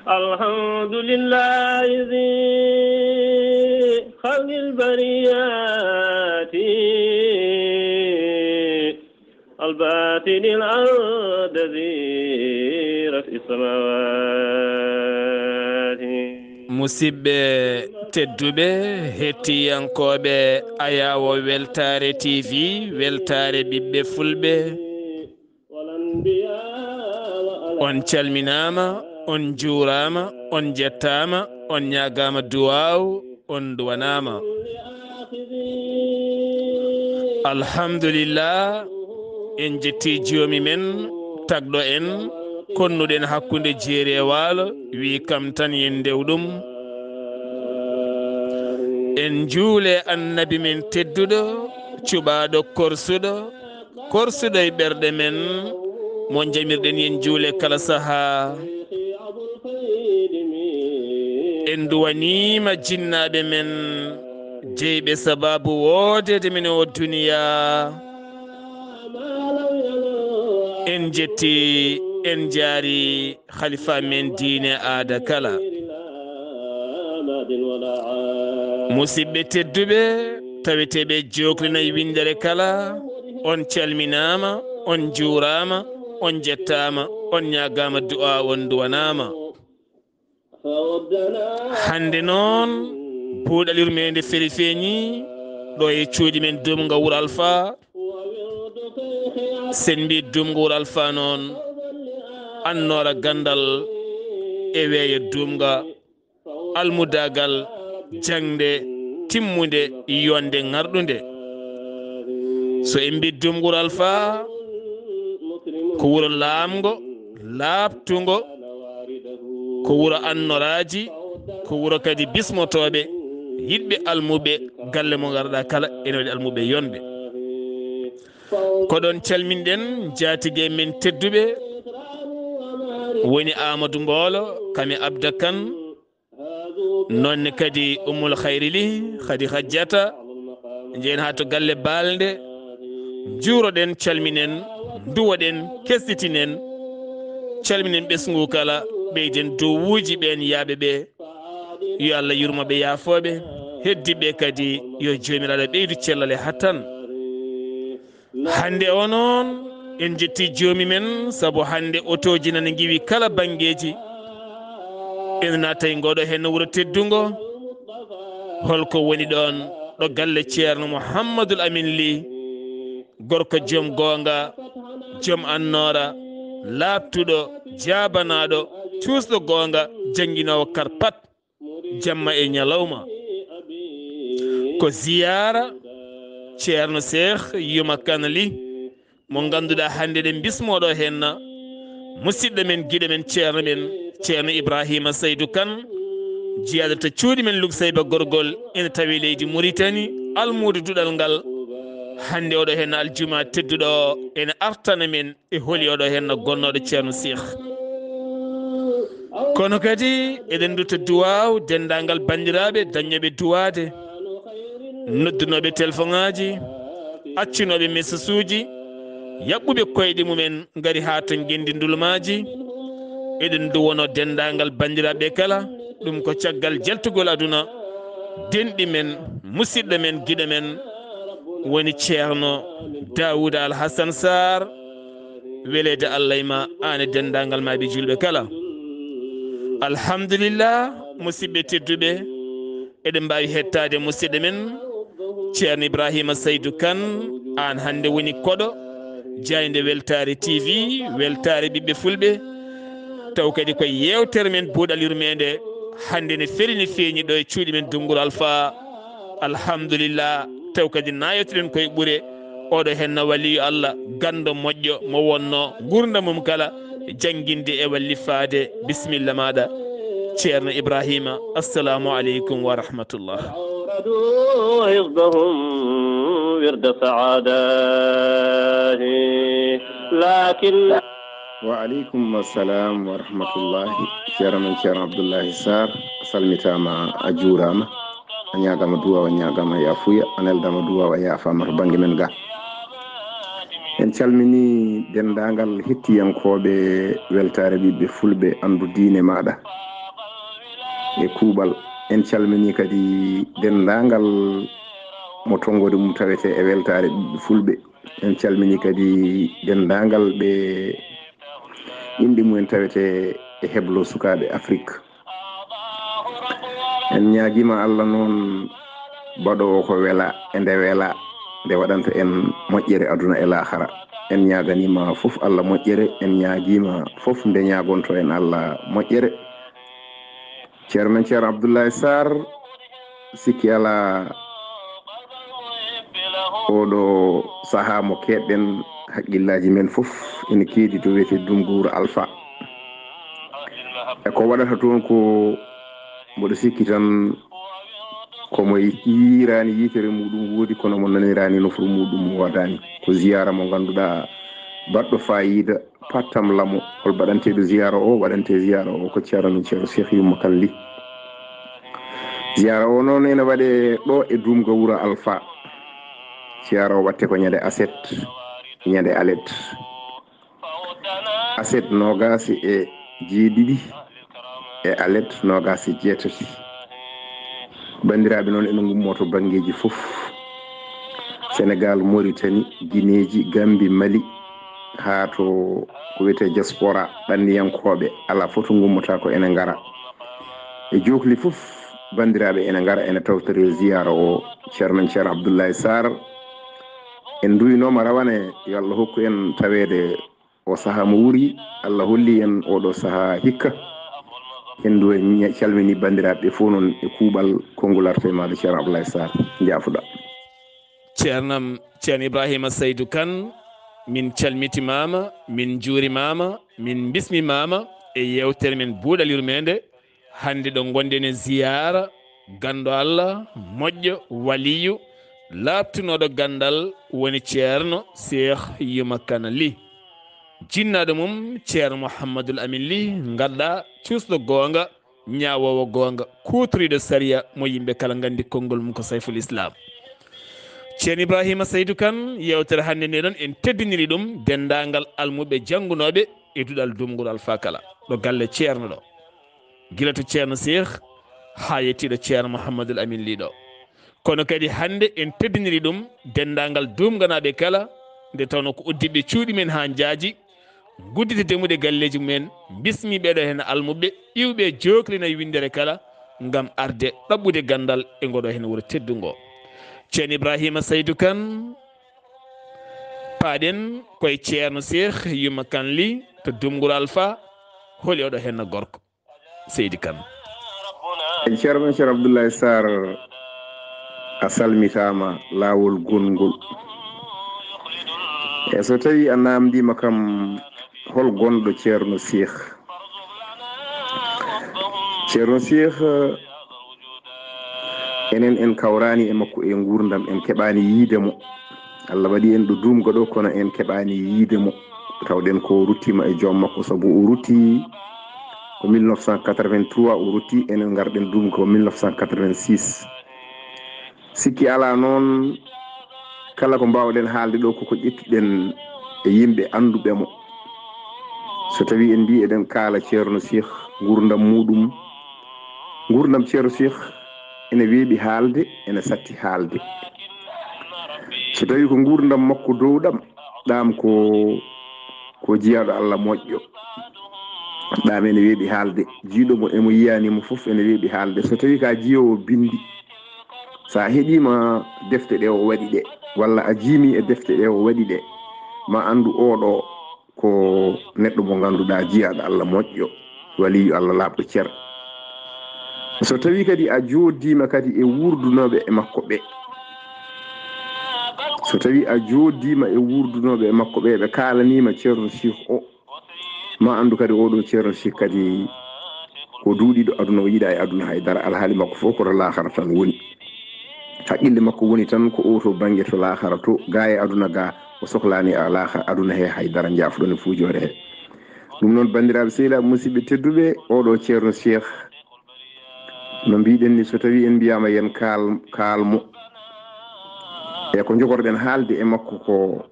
الحمد لله ذي خلق البريات الباطن الأرض ذي رفع السماوات musidɓe tedduɓe hettiyankoɓe ayawo weltare tv weltare ɓiɓɓe fulɓe on calminama on juurama on jettama on ñagama duwaw on duwanama alhamdulillah en jetti joomi men tagɗo en konnuɗen hakkude jeeri e waalo wi kam tan yen ndewɗum en juule annabi men tedduɗo cuɓaɗo korsuɗo e ɓerɗe men mo jamirɗen yen juule kala saaha en duwanima jinnaɓe men jeyɓe sababu woodede men o duniya en jetti en jaari khalifa men diine aada kala musidɓe tedduɓe taweteɓe joklinayi windere kala on calminama on juurama on jettama on ñagama du'a on duwanama hande noon buuɗalirmede feri feeñi ɗo e cuuɗi men dumga wuuro alpha sen mbi dumga wuuro alpha noon annora gandal e weeyo dumga almudagal jangde timmude yonde ngarɗude so en mbi dumga wuuro alpha ko wuuro laamgo laabtugo ko wuuro annoraji ko wuuro kadi bismotoɓe yiɗɓe almuɓe galle mo garɗa kala ene waɗi almuɓe yonɓe ko ɗon calminɗen jatigue men tedduɓe woni Amadou Mboolo kami Abda Kane nonne kadi Ummul Khayrili kadi Hajjata jeen ha to galle Balde juuroɗen calminen duwoɗen kestitinen calminen ɓesgu kala ɓeyden dowuji ɓen yaaɓe ɓe yo Allah yurmoɓe yaafoɓe heddiɓe kadi yo jomiraɗo ɓeydu cellale hattan hande o noon en jetti joomi men saabu hande otoji nana giwi kala banggueji en naatay ngoɗo hen wuuro teddugo holko woni ɗon ɗo galle ceerno Mouhamadoul Amine Ly gorko joom gonga joom annora laabtuɗo jabanaɗo cuusɗo gonga jangguinowo karpat jamma e ñalawma ko ziyara ceerno Cheikh Yuma Kane Ly mo ganduɗa hande ɗen bismoɗo henna musidɗo men guiɗo men ceerno Ibrahima Seydou Kane jeyaɗo to cuuɗi men Lug Seyba gorgol ene tawi leydi Mauritanie almude duɗal ngal hande oɗo henna aljuma tedduɗo ene artana men e hooli oɗo henna gonnoɗo ceerno Cheikh kono kadi eɗen dutta duwaw dendagal bandiraɓe dañoɓe duwade noddunoɓe téléphone aji accinoɓe message uji yaɓɓuɓe koyɗe mumen gari ha to gendi ndulmaji eɗen duwono dendagal bandiraɓe kala ɗum ko caggal jaltugol aduna denɗi men musidɗo men guiɗo men woni ceerno Daouda Alhassane Sarr welede Allah ma ane dendagal maɓe julɓe kala alhamdulillah musidɓe tedduɓe eɗen mbawi hettade musidɗo men ceerno Ibrahima Seydou Kane an hande woni koɗo jayde weltare TV weltare ɓiɓɓe fulɓe taw kadi ko yewtere men buuɗalirmede hande ne feri ne feeñi ɗo e cuuɗi men Dumgol Alpha alhamdulillah taw kadi nayotoɗen koye ɓuure oɗo henna waliyo Allah gando moƴƴo mo wonno gurdamum kala jangguinde e wallifade bisimilla maɗa ceerno Ibrahima assalamu aleykum wa rahmatullah ورد سعاده لكن وعليكم السلام ورحمة الله ceerno Abdoullahi Sarr salmitama a juurama a ñagama duwaw a ñagama yafuya a neldama duwaw a yafama to banggue men ga en calmini dendagal hettiyankoɓe weltare ɓiɓɓe fulɓe andu diine maɗa e kuuɓal. En calmini kadi dendagal mo tongode mum tawete e weltare ɓiɓɓe fulɓe. En calmini kadi dendagal ɓe inde mumen tawete e heblo sukaɓe Afrique. En ñaguima Allah noon baɗowo ko wela e nde wela nde waɗanta en moƴƴere aduna e lahara. En ñaganima foof Allah moƴƴere, en ñaguima foof nde ñagonto en Allah moƴƴere. Ceerno men Ceerno Abdoulaye Sarr sikki ala oɗo saaha mo keɗɗen haqqillaji men foof ene keedi to wiyete Dumbour Alpha. E ko waɗata toon ko mboɗo sikki tan komo yirani yitere muɗum woodi kono mo nanirani nofru muɗum wodani. Ko ziyara mo ganduɗa baɗɗo fayida pattam lamo. Hol baɗanteɗo ziyara o waɗante ziyara o ko ceerno men Ceerno Cheikh Yumma Kalli. Ziyara o noon ene waɗe ɗo e Dumga Wuro Alpha. Ziyara o watte ko ñande aset ñande alet. Aset nogasi e jeeɗiɗi e alet nogasi jeetati. Bandiraɓe noon ene gummoto bangeji fof: Sénégal, Mauritanie, Guinéji, Gambie, Mali, ha to ko wiyete diaspora ɓanniyankoɓe ala foto gummata ko ene gara e jokli fof. Bandiraɓe ene gara ene tawtore ziyara o ceerno men Ceerno Abdoulaye Sarr. En duwinoma rawane yo Allah hokku en tawede o saaha mo wuri. Allah holli en oɗo saaha hikka. En duwe calmini bandiraɓe fof noon e kuuɓal konngol arte maɗo Ceerno Abdoulaye Sarr. Jaafuɗa ceernam ceerno Ibrahima Seydou Kane, min calmitimama, min juurimama, min bismimama e yewtere men buuɗal yurmede. Hande ɗo gonɗen e ziyara gando Allah moƴƴo waliyu labtunoɗo gandal woni ceerno Cheikh Yumma Kane Ly, jinnaɗo mum ceerno Mouhamadoul Amin Ly, gadda cusɗo gonga, ñawowo gonga, kutoriɗo sariya mo yimɓe kala gandi konngol mum ko Sayful Islam. ceerno Ibrahima Seydou Kane, yewtere hande nde ɗon en teddiniri ɗum dendagal almuɓe janggunoɓe e duɗal Dumgol Alpha kala ɗo galle ceerno ɗo, gila to ceerno Cheikh ha yettiɗo ceerno Mouhamadoul Amin Ly ɗo. Kono kadi hande en teddiniri ɗum dendagal dumganaɓe kala nde tawno ko uddiɓe cuuɗi men ha jaaji, guddite demuɗe galleji mumen, bismiɓeɗo hen almuɓe iwɓe jokrina windere kala gam arde ɗaɓɓude gandal e ngoɗo hen wuuro teddugo. ceerno Ibrahima Seydou Kane, paɗen koye ceerno Cheikh Yumma Kane Ly to Dumgol Alpha, holi oɗo hen gorko Seydou Kane. ceerno men Ceerno Abdoulaye Sarr a salmitama lawol gongol. E so tawi a namdima kam hol gonɗo ceerno Cheikh. Ceerno Cheikh enen en kawrani e makko e gurdam, en keɓani yiidemo. Allah waɗi en ɗo Dumga ɗo kono en keɓani yiidemo. Tawɗen ko ruttima e joom makko, saabu o rutti ko 1983 o rutti, enen garɗen Dumga ko 1986. Sikki ala noon kala ko mbawɗen haalde ɗo koko ƴettuɗen e yimɓe anduɓemo. So tawi en mbi eɗen kaala ceerno Cheikh gurdam muɗum, gurdam ceerno Cheikh ene weeɓi haalde, ene satti haalde. So tawi ko gurdam makko dowɗam, ɗam ko jiyaɗo Allah moƴƴo, ɗam ene weeɓi haalde. jiiɗomo emo yiyanimo foof ene weeɓi haalde. So tawi ka jiyowo bindi, sa heeɗima defte ɗe o waɗi ɗe, walla a jiimi e defte ɗe o waɗi ɗe, ma andu oɗo ko neɗɗo mo ganduɗa jiyaɗo Allah moƴƴo, waliyu Allah labɗo cer. So tawi kadi a joddima kadi e wurdunoɓe e makko ɓe, so tawi a joddima e wurdunoɓe e makko ɓe, ɓe kalanima ceerno Cheikh o, ma andu kadi oɗo ceerno Cheikh kadi ko duuɗiɗo aduna o yiiɗa e aduna haydara. Alhaali makko fof koto lahara tan woni, haqqille makko woni tan ko o to banggue to lahara to, ga e aduna ga o sohlani a lahara aduna he haydara, jaafuɗon e fuujode he. ɗum noon bandiraɓe sehilaɓe musidɓe tedduɓe, oɗo ceerno Cheikh no mbiɗen ni, so tawi en mbiyama yen kalmo e ko jogorɗen haalde e makko ko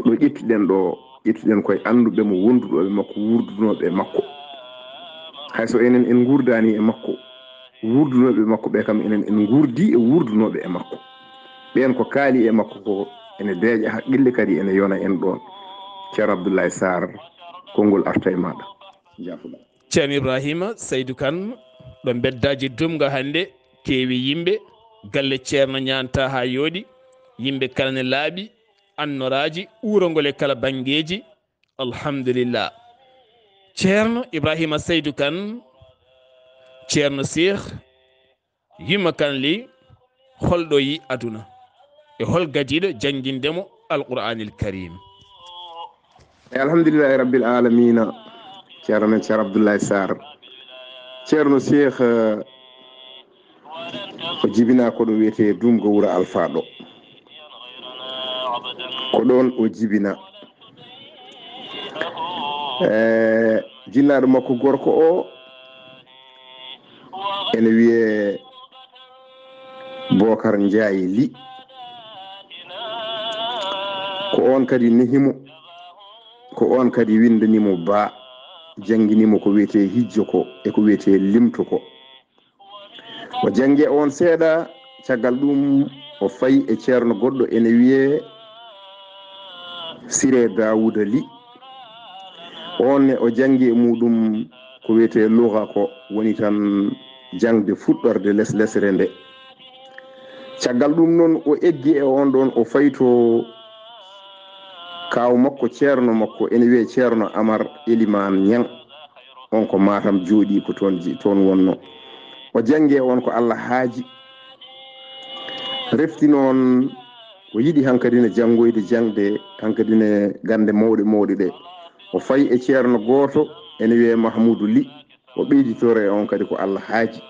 ɗo ƴettuɗen ɗo, ƴettuɗen koye anduɓe mo, wonduɗoɓe makko, wurdunoɓe makko. hayso enen en gurdani e makko wurdunoɓe makko ɓe kam enen en gurdi e wurdunoɓe e makko ɓen ko kaali e makko ko ene deeƴa haqqille kadi ene yona en ɗon ceerno Abdoulaye Sarr konngol arta e maɗa jafuɗa ceerno Ibrahima Seydou Kane ɗo beddaji dumga hannde keewi yimɓe galle ceerno ñanta ha yooɗi yimɓe kala ne laaɓi annoraji uurongol e kala bangeji alhamdulillah ceerno Ibrahima Seydou Kane ceerno Cheikh yimma kan li holɗo yi aduna e hol gadiɗo jangguindemo alqur'anil karim alhamdulillahi rabbil alamina ceerno men ceerno Abdoulaye Sarr ceerno Cheikh ko jibina ko ɗum wiyete dumgo wuro Alpha ɗo ko ɗon o jibina jinnaɗo makko gorko o ene wiye Bocar Ndiaye Ly ko on kadi nehimo ko on kadi windanimo ba jangguinimo ko wiyete hijjo ko e ko wiyete limto ko o jangge on seeɗa caggal ɗum o fayi e ceerno goɗɗo ene wiye Siré Daouda Ly on o jangi e muɗum ko wiyete luga ko woni tan jangde fuɗɗorde lesre nde caggal ɗum noon o eggi e on ɗon o fayto kaw makko ceerno makko ene wiye ceerno Amar Elimane Niang on ko Matam jooɗi ko toon wonno o jangi e on ko Allah haaji refti noon o yiɗi hankadi ne janngoyde jangde hankadi ne gande mawɗe ɗe o fayi e ceerno goto ene wiye Mahmoudou Ly o ɓeyditore e on kadi ko Allah haaji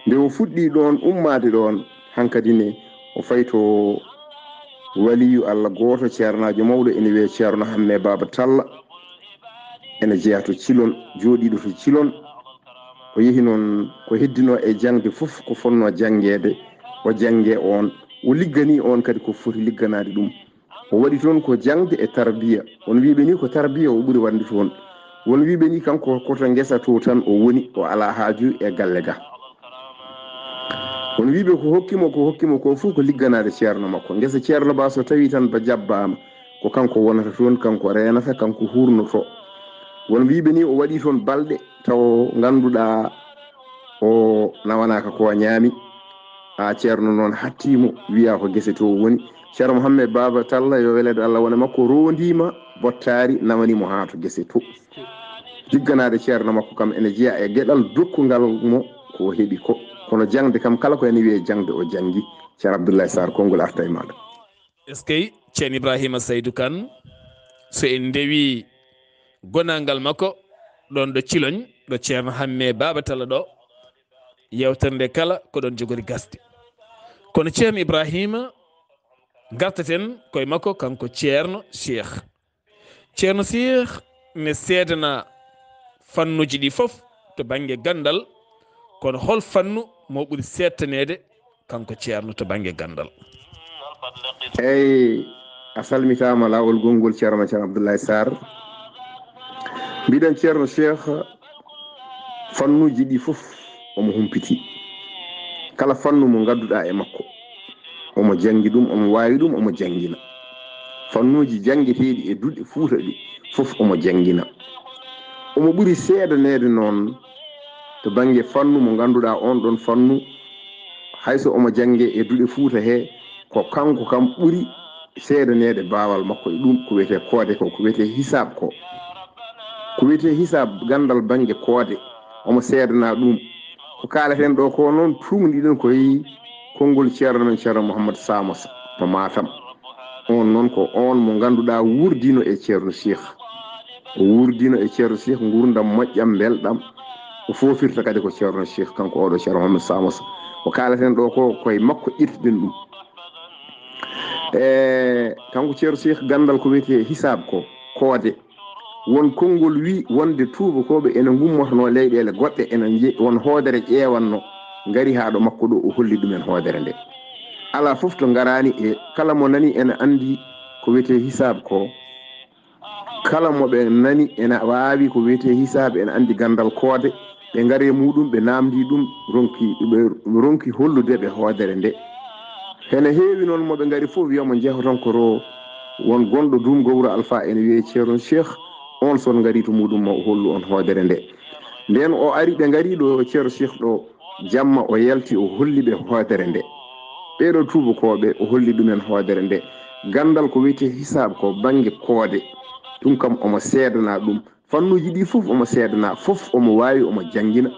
nde o fuɗɗi ɗon ummade ɗon hankadi ne o fayto waliyu Allah goto ceernajo mawɗo ene wiye ceerno Hamme Baba Talla ene jeeya to Cilon jooɗiɗo to Cilon o yeehi noon ko heddino e jangde fof ko fonno jangede o jange on o liggani on kadi ko foti ligganade ɗum o waɗi toon ko jangde e tarbiya on wiɓe ni ko tarbiya o ɓuuri wande toon won wiɓe ni kanko koto guesa to tan o woni o ala haaju e galle ga on wiɓe ko hokkimo ko fof ko ligganade ceerno makko guesa ceerno ba so tawi tan ba jabbama ko kanko wonata toon kanko renata kanko hurnoto won wiɓe ni o waɗi toon balɗe taw ganduɗa o nawanaka ko ñaami ha ceerno noon hattimo wiya ko guese to woni ceerno Mouhamed Baba Talla yo welede Allah wona makko rondima bottari nawanimo ha to guese to ligganade ceerno makko kam ene jeeya e gueɗal dokkugal mo ko heeɓi ko kono jangde kam kala ko ene wiye jangde o jangi ceerno Abdoulaye Sarr konngol arta e maɗa est ce que ceerno Ibrahima Seydou Kane so en ndewi gonangal makko ɗon ɗo Ciloñ ɗo ceerno Hamme Baba Talla ɗo yewtere nde kala ko ɗon jogori gasde kono ceerno Ibrahima gartaten koye makko kanko ceerno Cheikh ne seedana fannuji ɗi fof to banggue gandal kono hol fannu mo ɓuuri settanede kanko ceerno to banggue gandal eyyi a salmitama lawol gongol ceerno ceerno Abdoulaye Sarr mbiɗen ceerno Cheikh fannuji ɗi fof omo humpiti kala fannu mo gadduɗa e makko omo jangi ɗum omo wawi ɗum omo jangina fannuji jangueteɗi e duɗe Fuuta ɗi fof omo jangina omo ɓuuri seedanede noon to banggue fannu mo ganduɗa on ɗon fannu hayso omo jangue e duɗe Fuuta he ko kanko kam ɓuuri seedanede bawal makko e ɗum ko wiyete koode ko wiyete hisab ko wiyete hisab gandal banggue koode omo seedana ɗum ko kalaten ɗo ko noon tumdiɗen koye konngol ceerno men ceerno Mouhamadou Samos to Matam on noon ko on mo ganduɗa wurdino e ceerno Cheikh o wurdino e ceerno Cheikh gurdam moƴƴam belɗam o fofirta kadi ko ceerno Cheikh kanko oɗo ceerno Mouhamadou Samos ko kalaten ɗo ko koye makko ƴettuɗen ɗum kanko ceerno Cheikh gandal ko wiyete hisab ko koode won konngol wi wonde tubakoɓe ene gummotono leyɗele goɗɗe ene won hoodere ƴeewanno ngari ha ɗo makko ɗo o holli ɗumen hoodere nde ala fof to garani e kala mo nani ene andi ko wiyete hisab ko kala mo ɓe nani ene wawi ko wiyete hisab ene andi gandal koode ɓe ngari muɗum ɓe namdi ɗum ronki hollude ɓe hoodere nde hene heewi noon moɓe ngari fof wiyamo jehoton ko ro won gonɗo dumgo wuro alpha ene wiye ceerno cheikh on son ngari to muɗum mo hollu on hoodere nde nden o ari ɓe ngari ɗo ceerno cheikh ɗo jamma o yalti o holli ɓe hoodere nde ɓeɗo tubakoɓe o holli ɗumen hoodere nde gandal ko wiyete hisab ko banggue koode ɗum kam omo seedana ɗum fannuji ɗi fof omo seedana fof omo wawi omo jangguina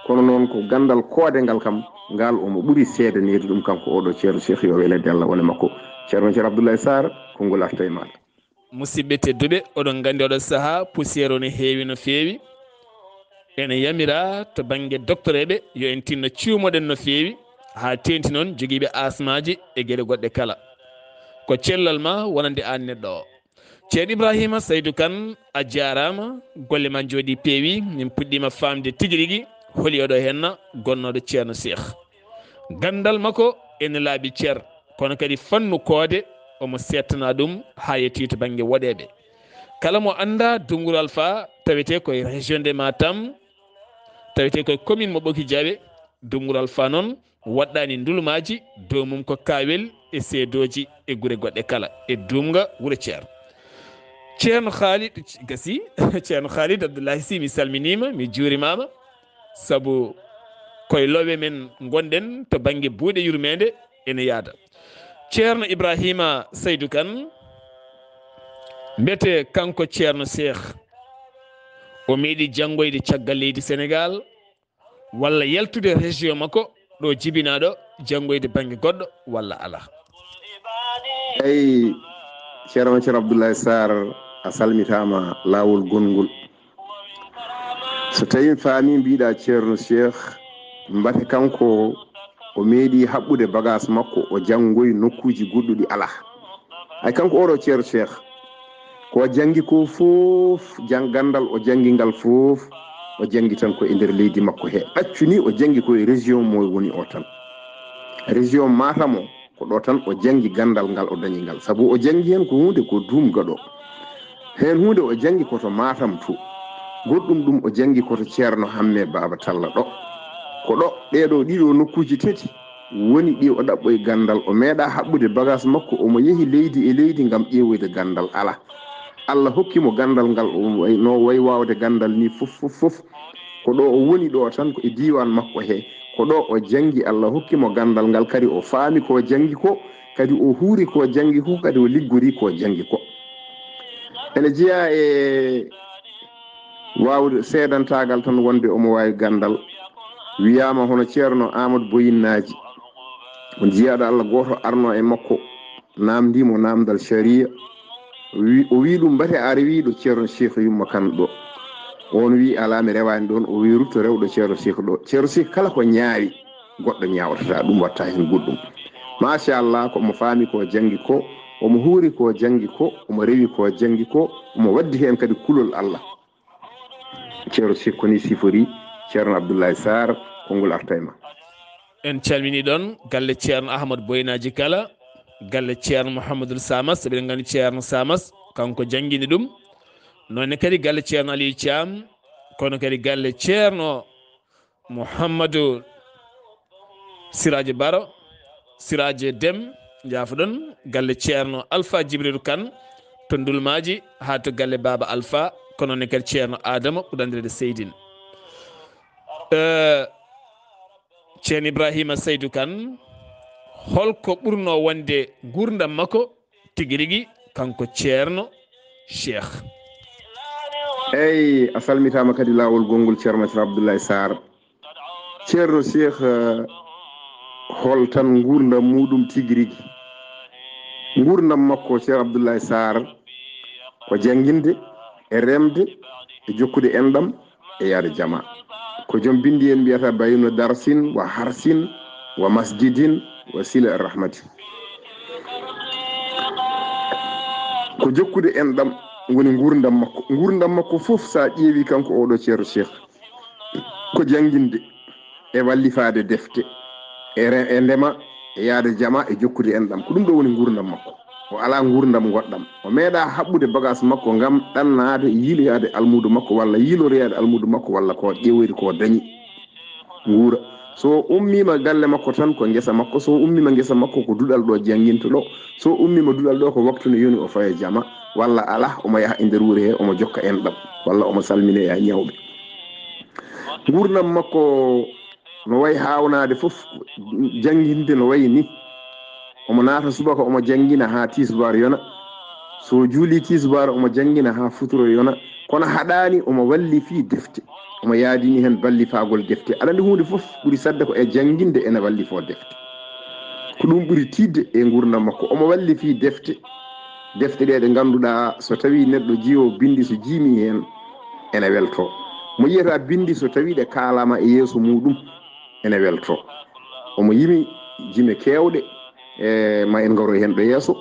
kono noon ko gandal koodengal kam ngal omo ɓuuri seedanede ɗum kanko oɗo ceerno cheikh yo welede Allah wona makko ceerno ceerno Abdoulaye Sarr konngol arta e maɗa musidɓe tedduɓe oɗon gandi oɗo saaha poussiére o ne heewi no feewi ene yamira to banggue doctoreɓe yo en tinno ciwmoɗen no feewi ha tenti noon joguiɓe asmaji e gueɗe goɗɗe kala ko cellal ma wonande an neɗɗo o ceerno Ibrahima Saydou Kane a jarama golle ma jooɗi peewi min puɗɗima famde tigui rigui holi oɗo henna gonnoɗo ceerno cheikh gandal makko ene laaɓi ceer kono kadi fannu koode omo settana ɗum ha yetti to banggue woɗeɓe kala mo anda Doungol Alpha tawete koye région de Matam tawete koye commune mo Ɓoki Diaɓe Doungol Alpha noon waɗɗani ndulumaji dow mum ko kawel e seedoji e guure goɗɗe kala e dumga wuuro ceerno Khalid gasi ceerno Khalid Abdoulahi Sy mi salminima mi juurimama saabu koye loowe men gonɗen to banggue buuɗe yurmede ene yaada ceerno Ibrahima Saydou Kane mbete kanko ceerno cheikh o meeɗi janggoyde caggal leydi Sénégal walla yaltude région makko ɗo jibinaɗo janggoyde banggue goɗɗo walla ala eyi ceerno Abdoulaye Sarr a salmitama lawol gongol so tawi faami mbiɗa ceerno cheikh mbate kanko o meeɗi haɓɓude bagage makko o janggoyi nokkuji goɗɗuɗi ala ay kanko oɗo ceerno cheikh ko jangi ko fof gandal o jangi ngal fof o jangi tan ko e nder leydi makko he ɗaccuni o jangi koye région mo woni o tan région Matam o ko ɗo tan o jangi gandal ngal o dañi ngal saabu o jangi hen ko hunde ko dumgaɗo hen hunde o jangi koto Matam to goɗɗum ɗum o jangi koto ceerno Hamme Baba Talla ɗo ko ɗo ɗeɗo ɗiɗo nokkuji tati woni ɗi o ɗaɓɓoye gandal o meeɗa haɓɓude bagage makko omo yeehi leydi e leydi ngam ƴeewoyde gandal ala Allah hokkimo gandal ngal no way wawde gandal ni fof ko ɗo o woni ɗo tan ko e diwan makko he ko ɗo o jangi Allah hokkimo gandal ngal kadi o faami ko jangi ko kadi o huuri ko jangi ko kadi o liggori ko jangi ko ene jeeya e wawde seedantagal tan wonde omo wawi gandal wiyama hono ceerno Amadou Boyinnaji on jiyaɗo Allah goto arno e makko namdimo namdal sharia o wi ɗum mbate a rewiɗo ceerno cheikh yumma kan ɗo on wi ala mi rewani ɗon o wi rutto rewɗo ceerno cheikh ɗo ceerno cheikh kala ko ñaawi goɗɗo ñawtata ɗum watta hen goɗɗum machallah ko omo faami ko jangi ko omo huuri ko jangi ko omo rewi ko jangi ko omo waddi hen kadi kulol Allah ceerno cheikh koni sifori ceerno Abdoulaye Sarr konngol arta e ma en calmini ɗon galle ceerno Ahmadou Boyinaji kala galle ceerno Mouhamadoul Samas eɓen gandi ceerno Samas kanko jangguini ɗum nonne kadi galle ceerno Aliou Thiam kono kadi galle ceerno Mouhamadou Siraji Baro Siraji Dem jafoɗon galle ceerno Alpha Djibril Kane to ndulmaji ha to galle Baba Alpha kono ne kadi ceerno Adama ɓurandirede Seydine ceerno Ibrahima Saydou Kane holko ɓurno wonde gurdam makko tigui rigui kanko ceerno cheikh eyyi a salmitama kadi lawol gongol ceerno Abdoulaye Sarr ceerno cheikh hol tan gurdam muɗum tigui rigui gurdam makko ceerno Abdoulaye Sarr ko jangguinde e remde e jokkude enɗam e yaade jama ko joom bindi en mbiyata bayino darsin wa harsin wa masjidin wa sila rahmati ko jokkude enɗam woni gurdam makko fof sa ƴeewi kanko oɗo ceerno cheikh ko jangguinde e wallifade defte e ndema e yaade jama e jokkude enɗam ko ɗum ɗo woni gurdam makko o ala gurdam goɗɗam o meeɗa haɓɓude bagage makko ngam ɗannade yiiloyade almudu makko walla yiiloreyade almudu makko walla ko ƴewoyde ko dañi nguura so ummima galle makko tan ko ngesa makko so ummima ngesa makko ko duɗal ɗo jangguinto ɗo so ummima duɗal ɗo ko waktu no yoni o faye jama walla ala omo yaha e nder wuuro he omo jokka enɗam walla omo salmine ya ñawɓe gurdam makko no wayi hawnade foof jangguinde no wayi ni omo naata subaka omo jangguina ha tisbar yona so juuli tisbar omo jangguina ha futuro yona kono haɗani omo wallifi defte omo yaadini hen ballifagol defte aɗa andi hunde foof ɓuuri sadde ko e jangguinde ene wallifo defte ko ɗum ɓuuri tidde e gurdam makko omo wallifi defte defte ɗe ɗe ganduɗa so tawi neɗɗo jiyo bindi so jiimi hen ene welto mo yiyata bindi so tawi ɗe kalama e yeeso muɗum ene welto omo yimi jime kewɗe e ma en garo hen ɗo yeeso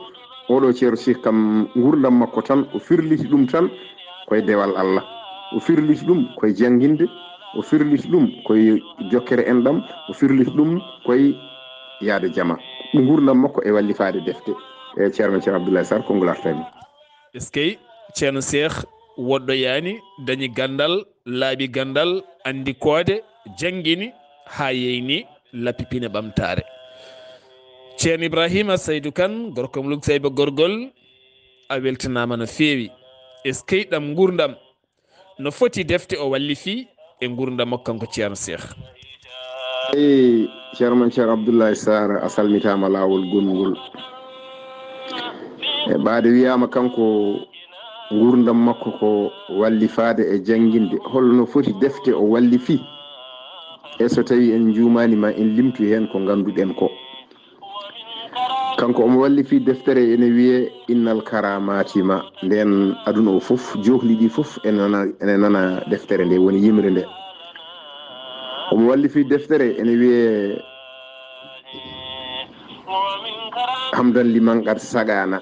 oɗo ceero Cheikh kam gurdam makko tan o firliti ɗum tan koye dewal Allah o firliti ɗum koye jangguinde o firliti ɗum koye jokkere enɗam o firliti ɗum koye yaade jama gurdam makko e wallifade defte e ceerno Cheikh Abdoulaye Sarr konngol artami eskey ceerno Cheikh woɗɗoyani dañi gandal laaɓi gandal andi koode jangguini ha yeyni lappipine ɓamtare ceerno Ibrahima Saydou Kane gorko mo lugsayba gorgol a weltanama no feewi est ce que ɗam gurdam no foti defte o wallifi e gurdam makko kanko ceerno Cheikh eyi ceerno men ceerno Abdoulaye Sarr a salmitama lawol gongol e ɓaade wiyama kanko gurdam makko ko wallifade e jangguinde holno foti defte o wallifi e so tawi en juumanima en limtu hen ko ganduɗen ko kanko omo wallifi deftere ene wiye innal karamatima nden aduna o foof johli ɗi foof ene nana deftere nde woni yimre nde omo wallifi deftere ene wiye hamdan liman qad sagana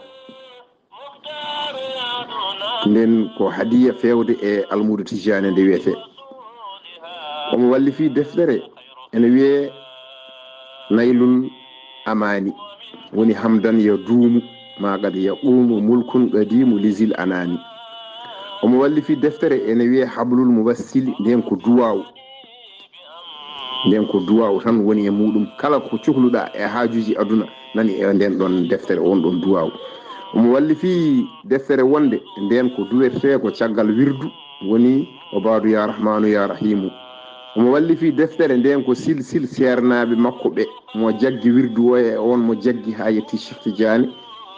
nden ko hadiya fewde e almudo tijane nde wiyete omo wallifi deftere ene wiye naylul amani woni hamdan ya duumu ma qad yaqumu mulkun qadimu lisil anani omo wallifi deftere ene wiye hablul muwassili nden ko duwaw tan woni e muɗum kala ko cohluɗa e haajuji aduna nani e nden ɗon deftere on ɗon duwaw omo wallifi deftere wonde nden ko duwete ko caggal wirdu woni o baadu ya rahmanu ya rahimu omo wallifi deftere nden ko silsil sernaɓe makko ɓe mo jaggi wirdu o e on mo jaggi ha yetti Cheikh Tidiane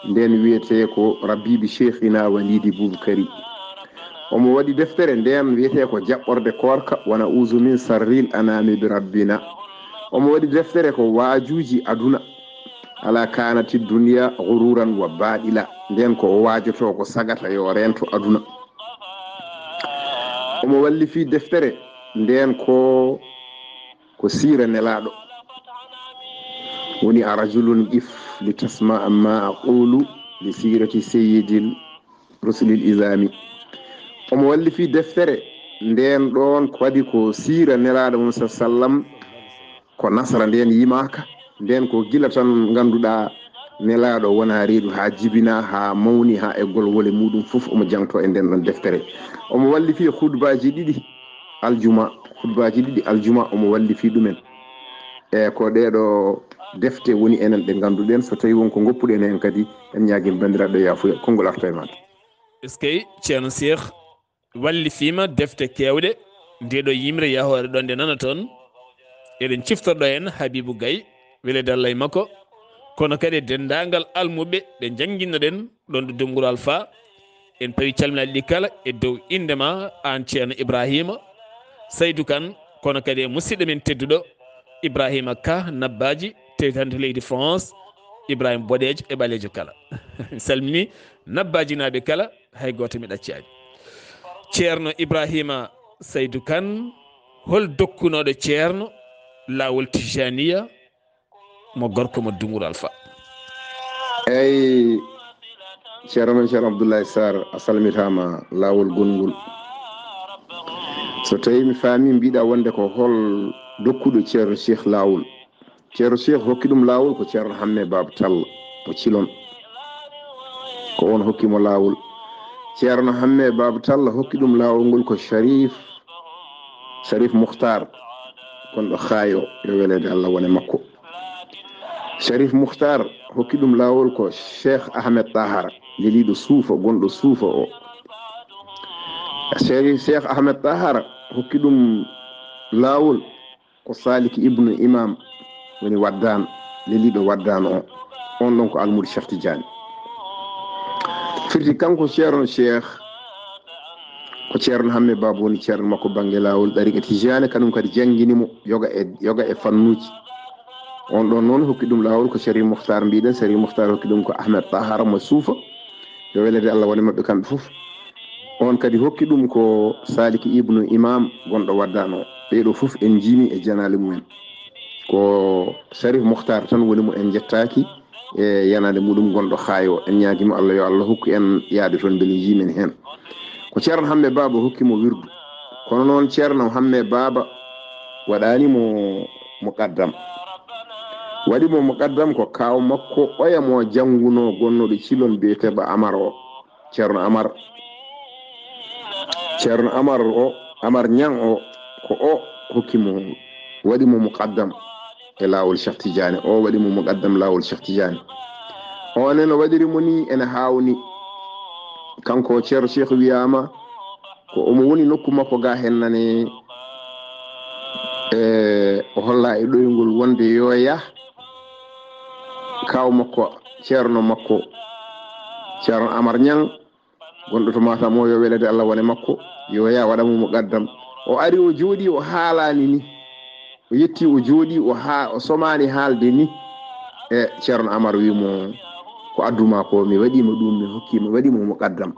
nden wiyete ko rabbibi cheikhina walidi boubakari omo waɗi deftere nden wiyete ko jaɓɓorde korka wona uzu min sarril anami bi rabbina omo waɗi deftere ko waajuji aduna ala kanati duniya gururan wa baɗila nden ko waajoto ko sagata yo rento aduna omo wallifi deftere nden ko siira nelaɗo woni arajulun if li tasma amma aqulu li sirati sayyidil rusulil isami omo wallifi deftere nden ɗon ko waɗi ko siira nelaɗo mum sa sallam ko nasara nden yimaka nden ko gila tan ganduɗa nelaɗo wona reedu ha jibina ha mawni ha eggol wole muɗum foof omo jangto e nden ɗon deftere omo wallifi khutbaji ɗiɗi aljuma omo wallifi ɗumen e ko ɗeɗo defte woni enen ɗe ganduɗen so tawi wonko goppuɗen hen kadi en ñaguima bandiraɓe yafuya konngol arta e ma est ce que ceerno Cheikh wallifima defte kewɗe ndeɗo yimre yahore ɗon nde nana toon eɗen ciftorɗo en Habibou Gaye welede Allah e makko kono kadi dendagal almuɓe ɓe jangguinoɗen ɗon ɗo Dombgol Alpha en pawi calminaɗi ɗi kala e dow indema an ceerno Ibrahima Saydou Kane kono kadi e musidɗo men tedduɗo Ibrahima Ka Nabbaji tewtante leydi France Ibrahima Boɗejo e ɓalejo kala salmini Nabbaji naɓe kala hay goto mi ɗaccani ceerno Ibrahima Saydou Kane hol dokkunoɗo ceerno lawol tijaniya mo gorko mo Dombgol Alpha eyyi ceerno men ceerno Abdoulaye Sarr a salmitama lawol gongol so tawi mi faami mbiɗa wonde ko hol dokkuɗo ceerno Cheikh lawol ceerno Cheikh hokki ɗum lawol ko ceerno Hamme Baba Tall mo Cilon ko on hokkimo laawol. ceerno hamme baba talla hokki ɗum laawol ngol ko sharif muhtar gonɗo haayo yo welede allah wone makko. sharif muhtar hokki ɗum laawol ko cheikh ahmed tahara leliɗo suufa gonɗo suufa o. cheikh ahmed tahara hokki ɗum laawol ko saliki ibnu imam woni waddan leliɗo waddan on ɗon ko almudo cheikh tidiane. firti kanko ceerno cheikh ko ceerno hamme baba woni ceerno makko banggue laawol ɗariqa tidiane kanum kadi jangguinimo yoga e fannuji. on ɗon noon hokki ɗum laawol ko sharif muhtar mbiɗen. sharif muhtar hokki ɗum ko ahmed tahara mo suufa yo welede allah wone mabɓe kamɓe foof. on kadi hokki ɗum ko saliki ibnu imam gonɗo waddano. ɓeɗo foof en jiimi e janali mumen. ko sharif muhtar tan woni mo en jettaki e yanade muɗum gonɗo haayo. en ñaguimo allah yo allah hokku en yaade toon beele jimen hen. ko ceerno hamme baba hokkimo wirdu kono noon ceerno hamme baba waɗanimo muqaddam. waɗimo muqaddam ko kaw makko ɓoyamo janguno gonnoɗo cilon biyeteɓa amar o. ceerno amar o amar ñang o ko o hokkimo waɗimo muqaddam e laawol cheikh tidiane. o waɗimo muqaddam laawol cheikh tidiane. on en waɗirimo ni ene hawni kanko ceerno cheikh wiyama ko omo woni nokku makko ga hen nane o holla e ɗoygol wonde yo yah kaw makko ceerno makko ceerno amar ñang gonɗo to Matam o yo welede allah wone makko yo ya waɗamo muqaddam. o ari o jooɗi o haalani ni o yetti o jooɗi o somani haalde ni e ceerno amar wimo ko adduma ko mi waɗima ɗum mi hokkima waɗimo muqaddam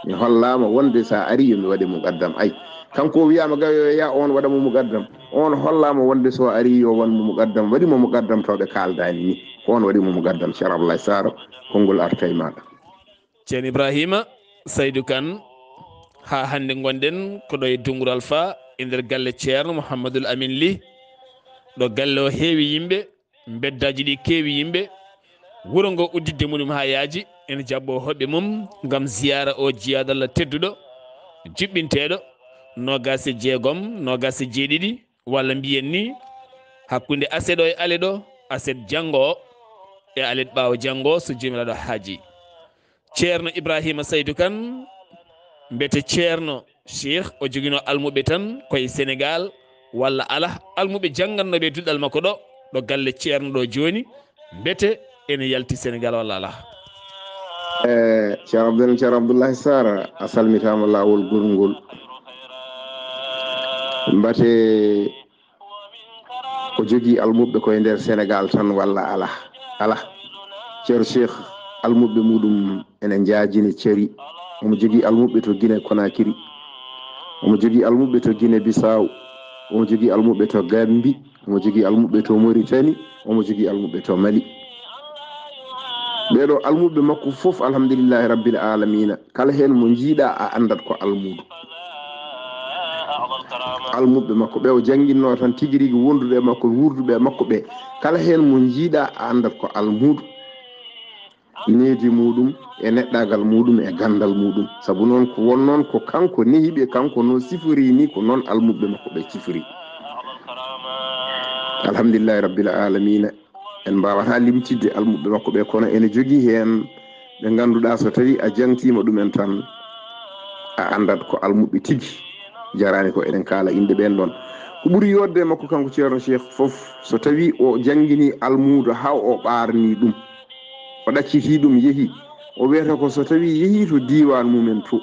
mi hollama wonde sa ari yo mi waɗi muqaddam. ay kanko wiyama ga yo ya on waɗamo muqaddam on hollama wonde so ari yo wanmo muqaddam waɗimo muqaddam tawɓe kaldani ni ko on waɗimo muqaddam. ceerno abdoulaye sara konngol arta e maɗa. ceerno ibrahima saydou kane ha hande gonɗen ko ɗo e Dunguru Alpha e nder galle ceerno mouhamadoul amin ly. ɗo galle o heewi yimɓe beddaji ɗi keewi yimɓe wuro ngo uddidde muɗum ha yaaji ene jabbo hoɓɓe mum gam ziyara o jiyadallah tedduɗo juɓɓinteɗo nogas e jeegom nogas e jeeɗiɗi walla mbiyen ni hakkude aset o e ale ɗo aset janggo o e alet ɓawo janggo so jomiraɗo haaji. ceerno ibrahima saydou kane mbete ceerno cheikh o joguino almuɓe tan koye sénégal walla ala almuɓe janggannoɓe duɗɗal makko ɗo galle ceerno ɗo joni mbete ene yalti sénégal walla ala. ceerno abdoullahi sara a salmitama lawol gurngol mbate ko jogui almuɓe koye nder sénégal tan walla ala ceerno cheikh almuɓe muɗum ene jaajini ceri. omo jogui almuɓe to Guinée Conakry, omo jogui almuɓe to Guinée Bissau, omo jogui almuɓe to Gambie, omo jogui almuɓe to Mauritanie, omo jogui almuɓe to Mali. ɓeɗo almuɓe makko foof alhamdulillahi rabbil alamina kala hen mo jiiɗa a andat ko almudo. almuɓe makko ɓe o jangguinno tan tigui rigui wonduɓe makko wurduɓe makko ɓe kala hen mo jiiɗa a andat ko almudo needi muɗum e neɗɗagal muɗum e gandal muɗum. saabu noon ko won noon ko kanko nehiɓe kanko noon sifori ni ko noon almuɓe makko ɓe cifori. alhamdulillahi rabbil alamina en mbawata limtidde almuɓe makko ɓe kono ene jogui hen ɓe ganduɗa so tawi a jangtima ɗumen tan a andat ko almuɓe tigui jarani ko eɗen kaala inde ɓen ɗon. ko ɓuuri yodde makko kanko ceerno cheikh foof so tawi o jangguini almudo ha o ɓarni ɗum o ɗacciti ɗum yeehi o wiyata ko so tawi yeehi to diwan mumen to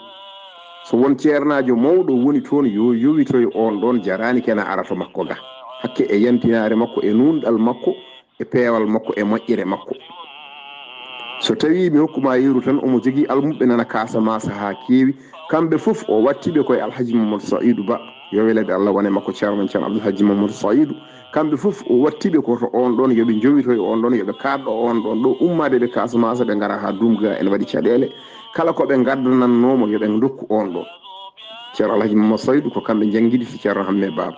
so won ceernajo mawɗo woni toon yo yowitoye on ɗon jarani kena ara to makko ga hakke e yantinare makko e nunɗal makko e peewal makko e moƴƴere makko. so tawi mi hokkuma yeru tan omo jogui almuɓe nana Casamance ha keewi kamɓe foof o wattiɓe koye alhaji mamadou saidou ba yo welede allah wone makko ceerno ceerno abdoulhaji mamadou saidou kamɓe foof o wattiɓe koto on ɗon yoɓe jowitoye on ɗon yoɓe kaɗɗo on ɗon ɗo ummade ɓe Casamance ɓe gara ha Dumga ene waɗi caɗele kala koɓe gaddanannomo yoɓe dokku on ɗon. ceerno alhaji mamadou saidou ko kamɓe jangguidi to ceerno hamme baba.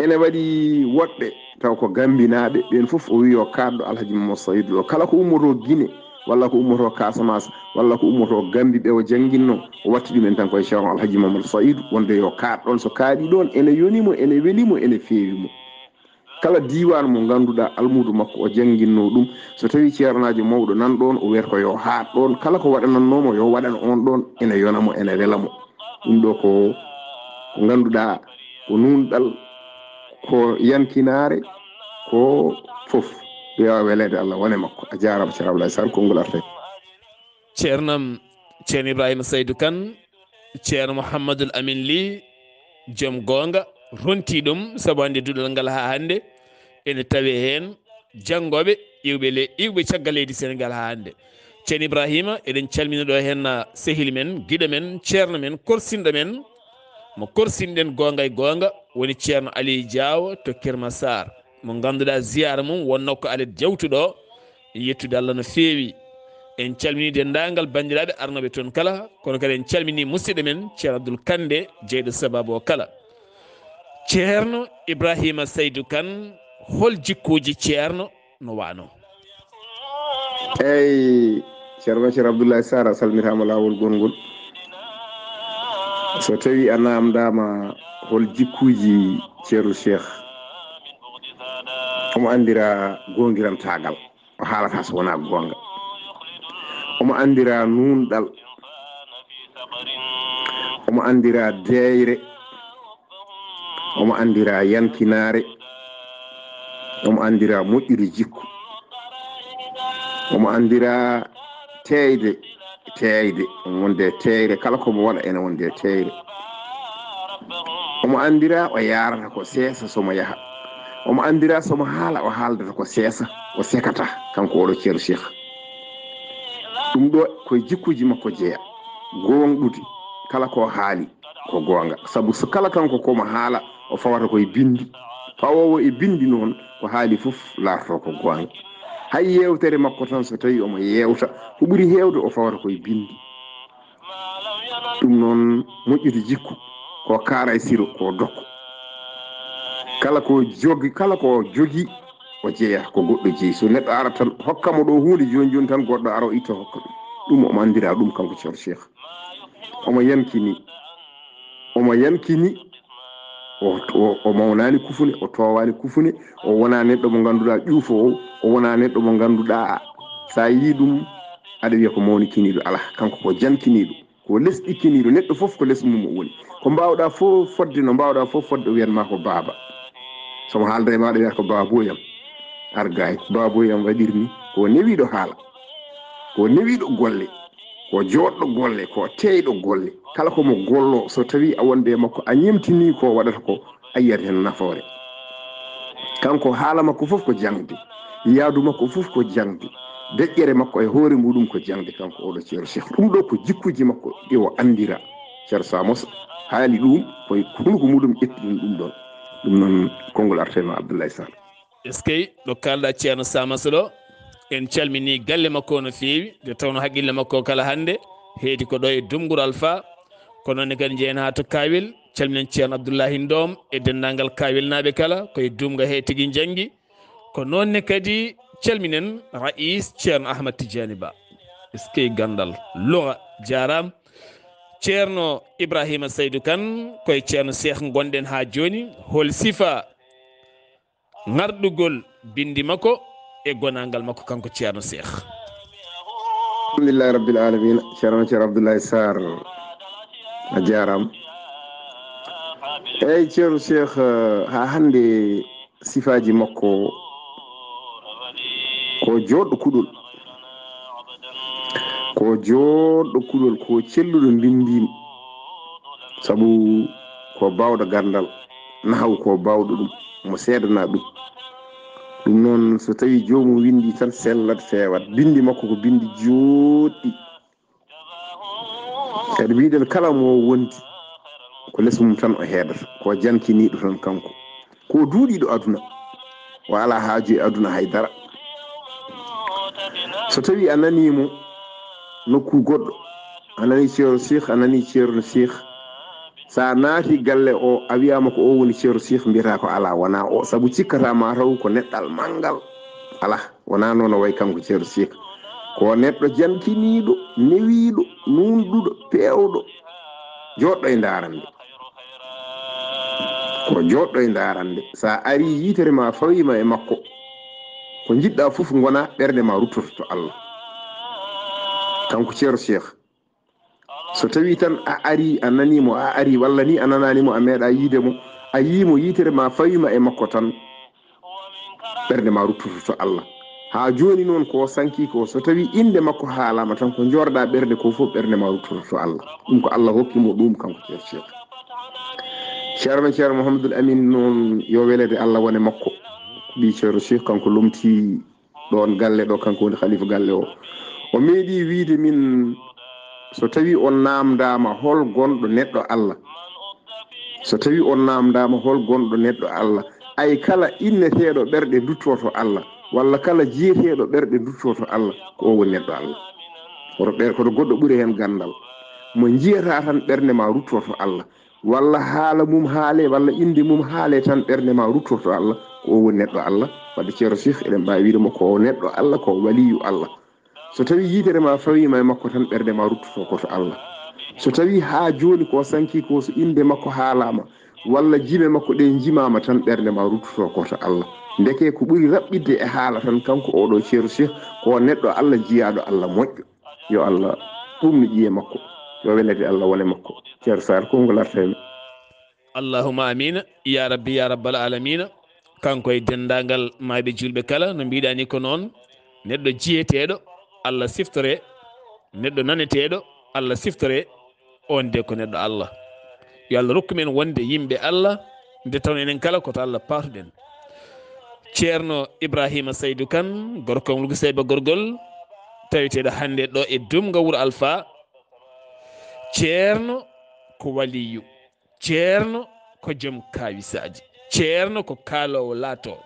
ene waɗi woɗɓe taw ko gambinaɓe ɓen foof o wi o kaɗɗo alhaji mamadou saidou o kala ko ummoto Guinée walla ko ummoto Casamance walla ko ummoto Gambie ɓe o jangginno o watti ɗumen tan koye Cheikh Alhaji Mamadou Saydou wonde yo kaaɗ ɗon so kaaɗi ɗon ene yonimo ene welimo ene feewimo kala diwan mo ganduɗa almudu makko o jangginno ɗum so tawi ceernajo mawɗo nan ɗon o wiyata ko yo haaɗ ɗon kala ko waɗanannomo yo waɗan on ɗon ene yonamo ene welamo ɗum ɗo ko ganduɗa ko nunɗal ko yankinare ko fof yo welede Allah wone makko a jarama ceerno Abdoulaye Sall konngol arte ceernam ceerno Ibrahima Saydou Kane ceerno Mouhamadoul Amin Ly joom gonga ronti ɗum sabu hande duɗal ngal ha hande ene tawe hen janggoɓe iwɓe caggal leydi Sénégal ha hande ceerno Ibrahima eɗen calmina ɗo hen sehil men guiɗo men ceerno men korsinɗo men mo korsinɗen gonga e gonga woni ceerno Aliou Diaw to Kermassar mo ganduɗa ziyara mum wonno ko alet jawtuɗo yettude Allah no feewi en calmini dendagal bandiraɓe arnoɓe toon kala kono kadi en calmini musidɗo men ceerno Abdoul Kande jeyɗo sababu o kala ceerno Ibrahima Saydou Kane hol jikkuji ceerno no wano eyyi ceerno Bachir Abdoulaye Sarr a salmitama lawol gongol so tawi a namdama hol jikkuji ceerno Cheikh omo andira gongirantagal o haalata so wona gonga omo andira nunɗal omo andira deyre omo andira yankinare omo andira moƴƴude jikku omo andira teyde wonde teyre kala komo waɗa ene wonde teyre omo andira o yarata ko seesa somo yaha omo andira somo haala o haaldata ko seesa o sekata kanko oɗo ceerno Cheikh ɗum ɗo koye jikkuji makko jeeya gonɗude kala ko haali ko gonga sabu so kala kanko komo haala o fawata koye bindi fawowo e bindi noon ko haali fof laatoto ko gonga hay yewtere makko tan so tawi omo yewta ko ɓuuri hewde o fawata koye bindi ɗum noon moƴƴude jikku ko kaara e siro ko dokko kala ko jogi o jeeya ko goɗɗo jeeyi so neɗɗo ara tan hokkamo ɗo hunde joni joni tan goɗɗo ara o itta hokka ɗum omo andira ɗum kanko ceerno Cheikh omo yankini o mawnani kufune o towani kufune o wona neɗɗo mo ganduɗa ƴuufo o wona neɗɗo mo ganduɗa sa yi ɗum aɗa wiya ko mawnikiniɗo ala kanko ko jankiniɗo ko lesɗikkiniɗo neɗɗo foof ko less mum o woni ko mbawɗa fof fodde no mbawɗa fof fodde o wiyanma ko baaba somo haalda e maɗa wiyata ko baboyam argay baboyam waɗirni ko newiɗo haala ko newiɗo golle ko joɗɗo golle ko teyɗo golle kala komo gollo so tawi a wonde makko a ñemtini ko waɗata ko a yiyat hen nafoore kanko haala makko fof ko jangde yaadu makko fof ko jangde deƴƴere makko e hoore muɗum ko jangde kanko oɗo ceerno Cheikh ɗum ɗo ko jikkuji makko ɗi o andira ceerno Samos haali ɗum koye hunko muɗum ƴettiɗum ɗum ɗon ɗum noon konngol artema Abdoulaye Sall est ce que ɗo kalɗa ceerno Samas ɗo en calmini galle makko no feewi nde tawno haqqille makko kala hande heedi ko ɗo e Dumguru Alpha kono noon kadi jeyen ha to Kawel calminen ceerno Abdoullahi Ndom e dendagal Kawel naɓe kala koye dumga he tigui janggi ko nonne kadi calminen Rais ceerno Ahmad Tidiani Ba est ce que gandal loga jaram ceerno Ibrahima Saydou Kane koye ceerno Cheikh gonɗen ha joni hol sifa ngarɗugol bindi makko e gonangal makko kanko ceerno Cheikh alhamdulillahi rabbil alamin ceerno Abdoulaye Sarr a jaram eyyi ceerno Cheikh ha hande sifaji makko ko joɗɗo kuɗol ko celluɗo ndindin sabu ko bawɗo gandal nahaw ko bawɗo ɗum mo seedana ɗum noon so tawi jomum windi tan sellat fewat bindi makko ko bindi joɗɗi kadi mbiɗen kala mo wondi ko less mum tan o heedata ko jankiniɗo tan kanko ko duuɗiɗo aduna o ala haaju e aduna haydara so tawi a nanimo nokku goɗɗo a nani ceerno Cheikh a nani ceerno Cheikh sa naati galle o a wiyama ko o woni ceerno Cheikh mbiyata ko ala wona o sabu cikkata mataw ko neɗɗal mangal ala wona noon o way kanko ceerno Cheikh ko neɗɗo jantiniiɗo newiiɗo nunɗuɗo peewɗo joɗɗo e ndaarande ko joɗɗo e ndaarande sa ari yitere ma fawima e makko ko jiɗɗa fof gona ɓerde ma ruttoto to Allah kanko ceero cheikh so tawi tan a ari a nanimo a ari walla ni a nananimo a meeɗa yiidemo a yimo yitere ma fawima e makko tan ɓerde ma ruttoto to Allah ha joni noon ko sanki ko so tawi inde makko haalama tan ko jorɗa ɓerde ko fof ɓerde ma ruttoto to Allah ɗum ko Allah hokkimo ɗum kanko ceero cheikh ceero Mouhamadoul Amine noon yo welede Allah wone makko ɗi ceero cheikh kanko lomti ɗon galle ɗo kanko woni khalifa galle o meeɗi wiide min so tawi on namdama hol gonɗo neɗɗo Allah so tawi on namdama hol gonɗo neɗɗo Allah ay kala inneteɗo ɓerɗe duttoto Allah walla kala jiyeteɗo ɓerɗe duttoto Allah ko o woni neɗɗo Allah koto goɗɗo ɓuuri hen gandal mo jiyata tan ɓerde ma ruttoto Allah walla haala mum haale walla inde mum haale tan ɓerde ma ruttoto Allah ko o woni neɗɗo Allah wadde ceero cheikh eɗen mbawi wiidemo ko neɗɗo Allah ko waliyu Allah so tawi yitere ma fawima e makko tan ɓerde ma ruttoto koto Allah so tawi ha joni ko sanki ko so inde makko haalama walla jime makko ɗe jimama tan ɓerde ma ruttoto koto Allah ndeke ko ɓuuri raɓɓidde e haala tan kanko oɗo ceero cheikh ko neɗɗo Allah jiyaɗo Allah moƴƴo yo Allah ɗumni ƴiye makko yo welede Allah wone makko ceero Sar ko ngolartemi allahuma amina ya rabbi ya rabbal alamina kanko e dendagal maaɓe julɓe kala no mbiɗani ko noon neɗɗo jiyeteɗo Allah siftore neɗɗo naneteɗo Allah siftore on de ko neɗɗo Allah yo Allah rokku men wonde yimɓe Allah nde tawn enen kala koto Allah patuɗen ceerno Ibrahima Saydou Kane gorko mulgo seyba gorgol tawiteɗo hande ɗo e dumga wuuro Alpha ceerno ko waliyu ceerno ko joom kawisaji ceerno ko kaalowo laato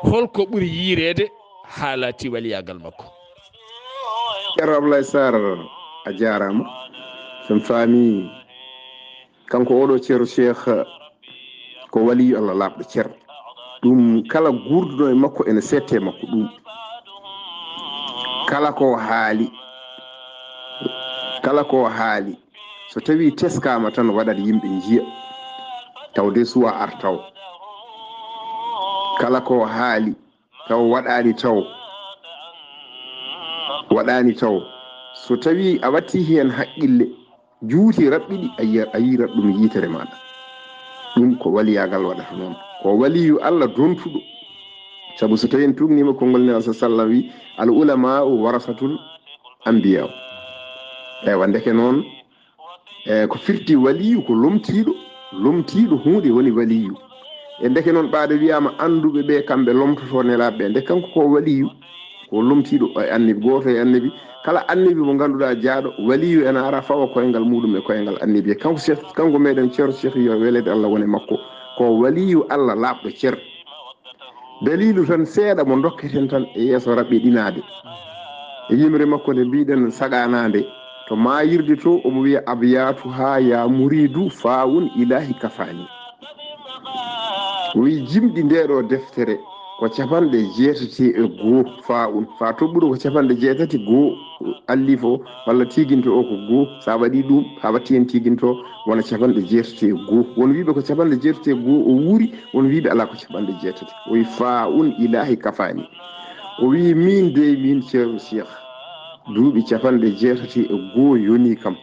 holko ɓuuri yiirede ha laati waliyagal makko ceerno Abdoulaye Sarr a jarama sen faami kanko oɗo ceero cheikh ko waliyu Allah laaɓɗo ceerno ɗum kala gurduɗo e makko ene sette makko ɗum kala ko haali so tawi teskama tan waɗat yimɓe jiya tawde suwa artaw kala ko haali taw waɗani taw so tawi a watti hen haqqille juuti raɓɓiɗi a yirat ɗum yitere maɗa ɗum ko waliyagal waɗata noon ko waliyu Allah dontuɗo saabu so tawi en tugnima konngol nela sa sallam wi al ulama warasatul anbiya ewa ndeke noon ko firti waliyu ko lomtiɗo hunde woni waliyu e ndeke noon ɓaade wiyama anduɓe ɓe kamɓe lomtoto nelaɓe nde kanko ko waliyu ko lomtiɗo e annabi goto e annabi kala annabi mo ganduɗa jaaɗo waliyu ene ara fawa koyngal muɗum e koyngal annabi e kanko meɗen ceero cheikh yo welede Allah wone makko ko waliyu Allah laaɓɗo ceer dalilu tan seeɗa mo dokketen tan e yeeso raɓɓiɗinade e yimre makko nde mbiɗen saganade to mayirde to omo wiya abyatu ha ya muridu fawun ilahi kafani wi jimɗi ndeɗo deftere ko capanɗe jeetati e goo fawun fa toɓɓuɗo ko capanɗe jeetati goo allifo walla tiginto o ko goo sa waɗi ɗum ha watti hen tiginto wona capanɗe jeetati e goo won wiɓe ko capanɗe jeetati e goo o wuuri won wiɓe ala ko capanɗe jeetati o wi fawun ilahi kafani o wi min de min ceerno cheikh duuɓi capanɗe jeetati e goo yoni kam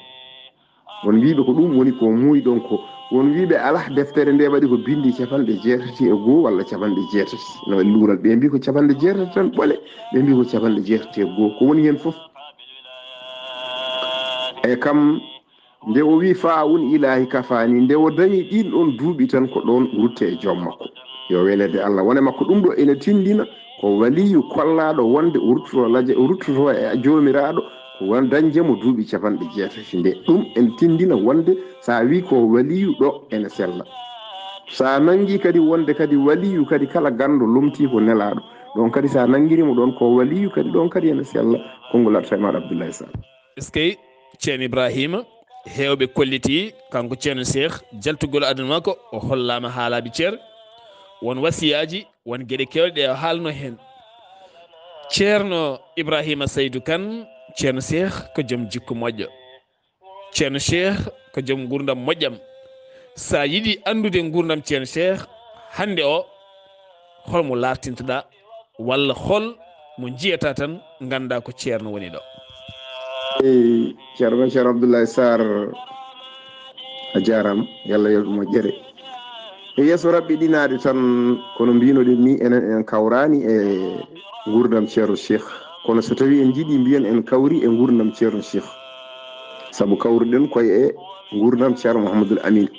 won wiɓe ko ɗum woni ko muuyi ɗon ko won wiɓe ala deftere nde waɗi ko bindi capanɗe jeetati e goo walla capanɗe jeetati no luural ɓe mbi ko capanɗe jeetati tan ɓole ɓe mbi ko capanɗe jeetati e goo ko woni hen fof e kam nde o wi fawun ilahi kafani nde o dañi ɗin ɗon duuɓi tan ko ɗon rutte e joom makko yo welede Allah wone makko ɗum ɗo ene tindina ko waliyu kollaɗo wonde o ruttoto e jomiraɗo ko won dañjemo duuɓi capanɗe jeetati nde ɗum en tindina wonde sa wi ko waliyu ɗo ene sella sa nangi kadi wonde kadi waliyu kadi kala gando lomti ko nelaɗo ɗon kadi sa nangirimo ɗon ko waliyu kadi ɗon kadi ene sella konngol arta e maɗa Abdoulaye Sall est ce que ceerno Ibrahima hewɓe kolliti kanko ceerno cheikh jaltugol aduna makko o hollama haalaɓe ceer won wasiyaji won gueɗe kewɗe ɗe o haalno hen ceerno Ibrahima Seydou Kane ceerno Cheikh ko joom jikku moƴƴo ceerno Cheikh ko joom gurdam moƴƴam sa yiɗi andude gurdam ceerno Cheikh hande o holmo lartintoɗa walla hol mo jiyata tan ganda ko ceerno woni ɗo. ceerno Abdoulaye Sarr a jarama yallah yo ɗum moƴƴere e yesso rabɓe ɗinade tan kono mbinoɗen ni enen en kawrani e gurdam ceerno Cheikh kono so tawi en jiiɗi mbiyen en kawri e gurdam ceerno Cheikh saabu kawruɗen koye e gurdam ceerno Mouhamadoul Amine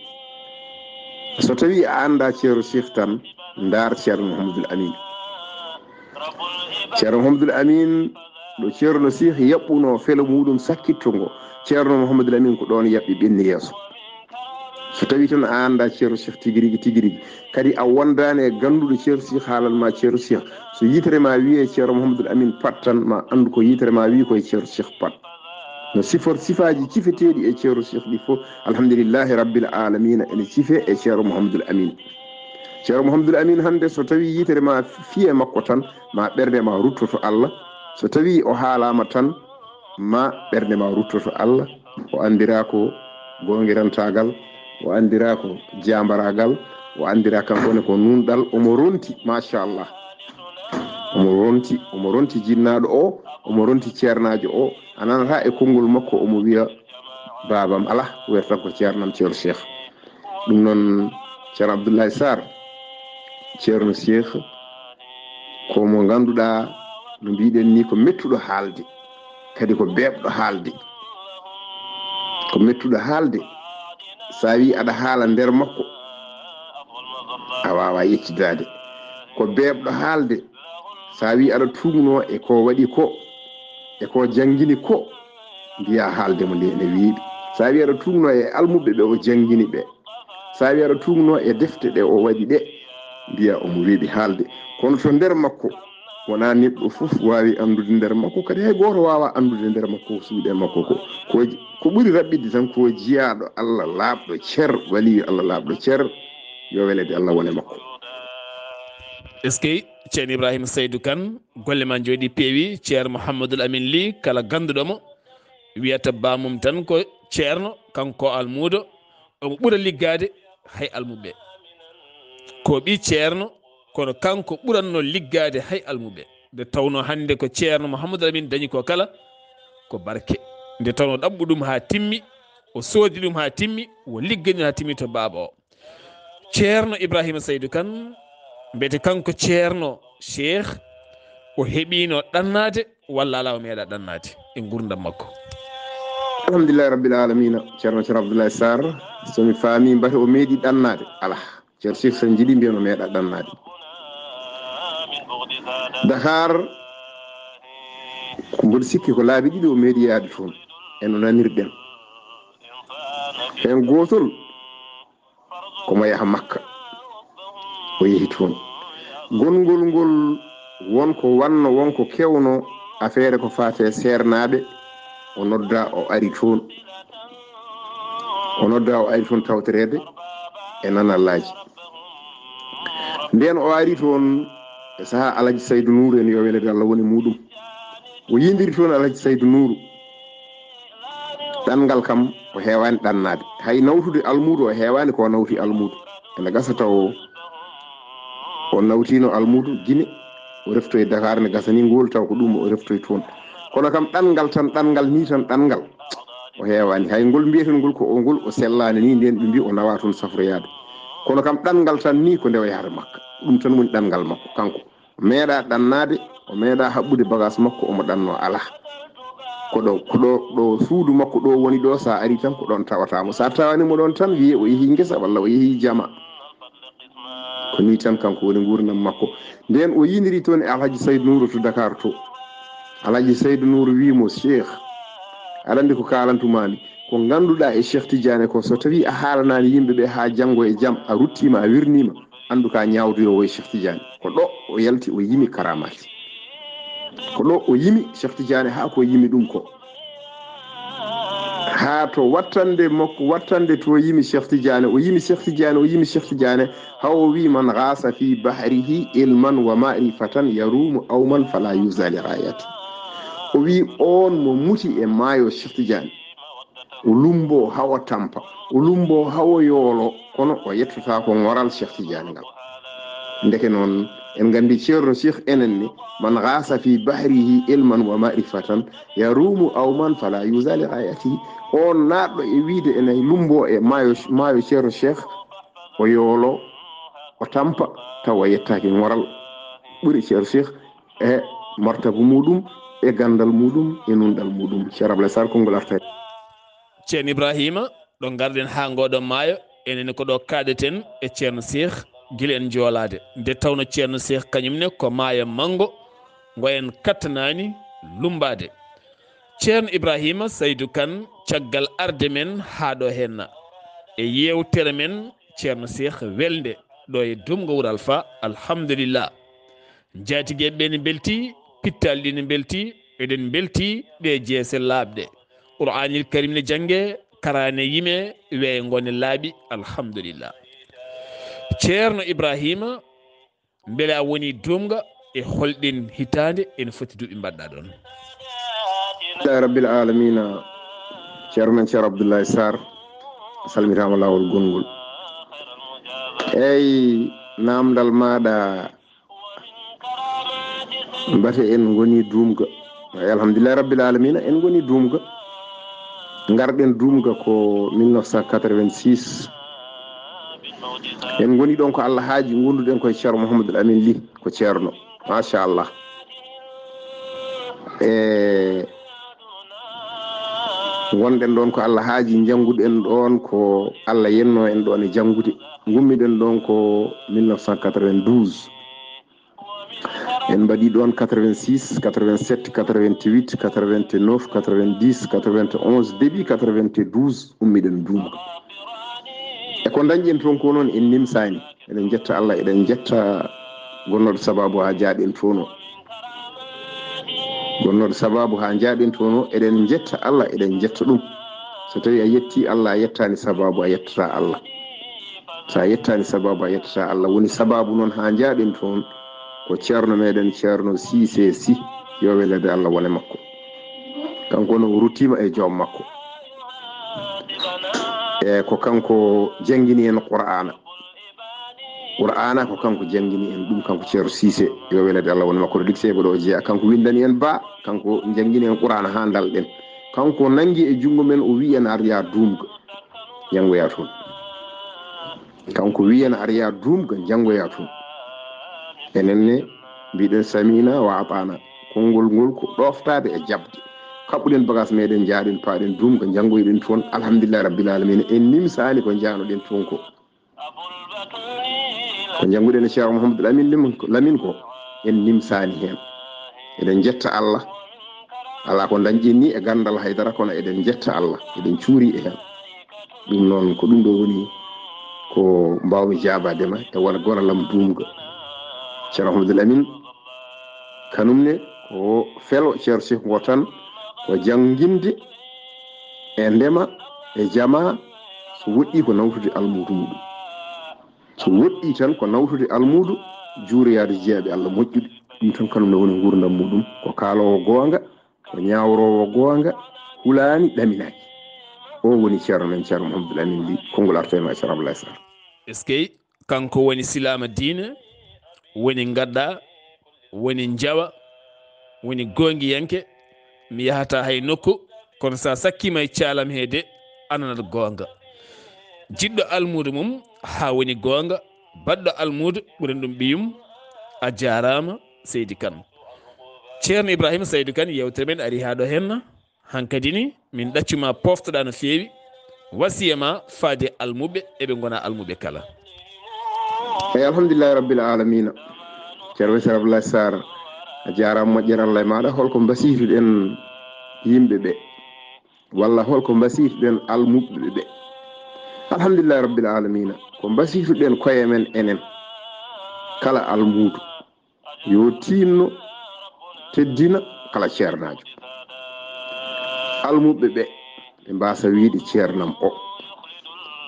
so tawi a anda ceerno Cheikh tan ndar ceerno Mouhamadoul Amine ceerno Mouhamadoul Amine ɗo ceerno Cheikh yaɓɓuno felo muɗum sakkitto ngo ceerno Mouhamadoul Amine ko ɗon yaɓɓi ɓenni yeeso so tawi tan a anda ceerno Cheikh tiguirigui tiguirigui kadi a wondani e ganduɗo ceerno Cheikh haalanma ceerno Cheikh so yitere ma wiye ceerno Mouhamadoul Amine pat tan ma andu ko yitere ma wi koye ceerno Cheikh pat no sifaji cifeteɗi e ceerno Cheikh ɗi foof alhamdulillahi rabbil alamina ene ciife e ceerno Mouhamadoul Amine. ceerno Mouhamadoul Amine hande so tawi yitere ma fiye makko tan ma ɓerde ma ruttoto Allah so tawi o haalama tan ma ɓerde ma ruttoto Allah o andira ko gongirantagal o andira ko jambaragal o andira kankone ko nunɗal omo ronti machallah omo ronti jinnaɗo o omo ronti ceernajo o a nanata e konngol makko omo wiya babam ala wiyata ko ceernam ceerno Cheikh. ɗum noon ceerno Abdoulaye Sarr ceerno Cheikh komo ganduɗa no mbiɗen ni ko mettuɗo haalde kadi ko beɓɗo haalde sa wi aɗa haala nder makko a wawa yeccidade ko beɓɗo haalde sa wi aɗa tugno e ko waɗi ko e ko jangguini ko mbiya haalde mo nde ne wiiɗi sa wi aɗa tugno e almuɓe ɓe o jangguini ɓe sa wi aɗa tugno e defte ɗe o waɗi ɗe mbiya omo weeɓi haalde kono to nder makko wona neɗɗo fof wawi andude nder makko kadi hay goto wawa andude nder makko suuɗe makko ko ɓuuri raɓɓide tan ko jiyaɗo Allah laaɓɗo ceer waliyo Allah laaɓɗo ceer yo welede Allah wone makko. est ce que ceerno Ibrahima Seydou Kane golle ma jooɗi peewi ceerno Mouhamadoul Amine Ly kala ganduɗomo wiyata bamum tan ko ceerno kanko almudo omo ɓuura liggade hay almuɓe ko ɓi ceerno kono kanko ɓuranno liggade hay almuɓe nde tawno hande ko ceerno Mouhamadoul Amine dañi ko kala ko barke nde tawno ɗaɓɓu ɗum ha timmi o soodi ɗum ha timmi o liggani ha timmi to baaba o ceerno Ibrahima Seydou Kane mbete kanko ceerno Cheikh o heɓino ɗannade walla ala o meeɗa ɗannade e gurdam makko. alhamdulillahi rabbil alamina ceerno Abdoulaye Sarr somi faami mbate o meeɗi ɗannade ala ceerno Cheikh sen jiiɗi mbiyen o meeɗa ɗannade Dakar ko mboɗo sikki ko laabi ɗiɗi o meeɗi yaade toon eno nanirɗen hen gotol komo yaha Makka o yehi toon gongol ngol wonko wanno wonko kewno affaire ko fate sernaɓe o nodda o ari toon tawtorede e nanallaji nden o ari toon e saaha Alaji Saydou Nourou en yo welede Allah woni muɗum o yindiri toon Alaji Saydou Nourou ɗanngal kam o heewani ɗannade hay nawtude almudo o heewani ko nawti almudo ene gasa taw o nawtino almudo Guinée o reftoye Dakar ne gasani ngol taw ko ɗum o reftoye toon kono kam ɗanngal ni tan ɗanngal o heewani hay ngol mbiyeten ngol ko ngol o sellani ni nden ɓe mbi o nawa toon safroyade kono kam ɗanngal tan ni ko nde o yahata Makka ɗum tan woni ɗanngal makko kanko o meeɗa ɗannade o meeɗa haɓɓude bagage makko omo ɗanno ala ko suudu makko ɗo woni ɗo sa ari tan ko ɗon tawatamo sa tawanimo ɗon tan wiye o yeehi ngesa walla o yeehi jama ko ni tan kanko woni gurdam makko nden o yiniri toon e Alhaji Saydou Nourou to Dakar to Alhaji Saydou Nourou wimo Cheikh aɗa andi ko kalantumami ko ganduɗa e Cheikh Tidiane ko so tawi a haalanani yimɓeɓe ha janggo e jaam a ruttima a wirnima andu ka ñawdoyowo e Cheikh Tidiane ko ɗo o yalti o yimi karamati ko ɗo o yimi Cheikh Tidiane ha ko yimi ɗum ko haa to wattande makko wattande to yimi Cheikh Tidiane o yimi Cheikh Tidiane o yimi Cheikh Tidiane haw wi man ghasa fi bahrihi ilman wa ma'rifatan yarumu aw man fala yuzali ghayati o wi on mo muti e maayo Cheikh Tidiane o lumbo hawa tampa o lumbo hawa yoolo kono o yettata ko ngoral Cheikh Tidiane ngal ndeke noon en gandi ceerno Cheikh enen ni man ghasa fi bahrihi ilman wa ma'rifatan yarumu aw man fala yuzali ghayati on naɗɗo e wiide ene lumbo e maayo ceerno Cheikh o yoolo o tampa tawa yettaki ngoral ɓuri ceerno Cheikh e martabu muɗum e gandal muɗum e nunɗal muɗum ceerno Ablaye Sarr konngol arta ceerno Ibrahima ɗo garɗen ha ngoɗon maayo enen ko ɗo kaɗeten e ceerno Cheikh guila en joolade nde tawno ceerno Cheikh kañumne ko maayo mango ngo en kattanani lumbade ceerno Ibrahima Saydou Kane caggal arde men ha ɗo henna e yewtere men ceerno Cheikh welde ɗo e Dumgo Wuro Alpha alhamdulillah jaatigueɓe ne belti pittali ɗi ne belti eɗen belti ɗe jeese laaɓɗe Qur'anil Karim ne jangge karane yime weye gone laaɓi alhamdulillah ceerno Ibrahima beele a woni dumga e holɗin hitande ene foti duuɓi mbaɗɗa ɗon rabbil alamina ceerno men ceerno Abdoulaye Sarr salmitama lawol gongol eyyi namdal maɗa mbate en goni dumga alhamdulillah rabbil alamina en goni dumga garɗen dumga ko 1986 en goni ɗon ko Allah haaji gonduɗen koye ceerno Mouhamadoul Amine Ly ko ceerno machallah e gonɗen ɗon ko Allah haaji jannguɗen ɗon ko Allah yenno en ɗon e janngude gummiɗen ɗon ko 1992 en mbaɗi ɗon 86 87 88 89 90 91 début 92 ummiɗen duumga e ko dañƴen toon ko noon en nimsani eɗen jetta Allah eɗen jetta gonnoɗo sababu ha jaaɗen toon o gonnoɗo sababu ha jaaɗen toon o eɗen jetta Allah eɗen jetta ɗum so tawi a yetti Allah a yettani sababu a yettata Allah sa yettani sababu a yettata Allah woni sababu noon ha jaaɗen toon ko ceerno meɗen ceerno Cissé Sy yo welede Allah wone makko kanko no ruttima e joom makko e ko kanko jangguini en qur'ana ko kanko jangguini en ɗum kanko ceerno Cissé yo welede Allah wone makko ɗo diksebo ɗo jeeya kanko windani en ba kanko jangguini en qur'ana ha dalɗen kanko nangi e jungo men o wi en arya dumga jangoya toon kanko wi en arya dumga jangoya toon enenne mbiɗen samina wa atana konngol ngol ko ɗoftade e jabde kaɓɓuɗen bagage meɗen jaaɗen paaɗen dumga jangoyɗen toon alhamdulillah rabbil alamina en nimsani ko janoɗen toon ko janguɗen e ceerno Mouhamadoul Amine Lamine ko en nimsani hen eɗen jetta Allah ala ko dañƴen ni e gandal haydara kono eɗen jetta Allah eɗen cuuri e hen ɗum noon ko ɗum ɗo woni ko mbawmi jabadema e wona goralam dumga ceerno Mouhamadoul Amine kanumne ko felo ceerno Cheikh ngo tan ko jangguinde e ndema e jama so woɗɗi ko nawtude almudu muɗum so woɗɗi tan ko nawtude almudu juuroyade jeeɓe Allah moƴƴuɗe ɗum tan kanum ne woni gurdam muɗum ko kaalowo goonga ko ñawrowo goonga hulani ɗaminaki o woni ceerno men ceerno Mouhamadoul Amine Ly konngol arta e ma ceerno Abdoulaye Sarr est ce que kanko woni silama diine woni gadda woni jawa woni gongiyanke mi yahata hay nokku kono sa sakkima e caalam heede ananat gonga jiɗɗo almudu mum ha woni gonga baɗɗo almudu ɓuren ɗum ɓiyum a jarama Seydi Kane ceerno Ibrahima Saydou Kane yewtere men ari ha ɗo henna hankkadi ni min ɗaccuma poftoɗa no feewi wasiyama faade almuɓe eɓe gona almuɓe kala eyi alhamdulillahi rabbil alamina ceerno Cheikh Abdoulaye Sarr a jarama moƴƴere Allah e maɗa holko basiytuɗen yimɓeɓe walla holko basiytuɗen almuɓeɓe ɓe alhamdulillahi rabbil alamina ko basiytuɗen koye men enen kala almudu yo tinno teddina kala ceernajo almuɓeɓe ɓe mbasa wiide ceernam o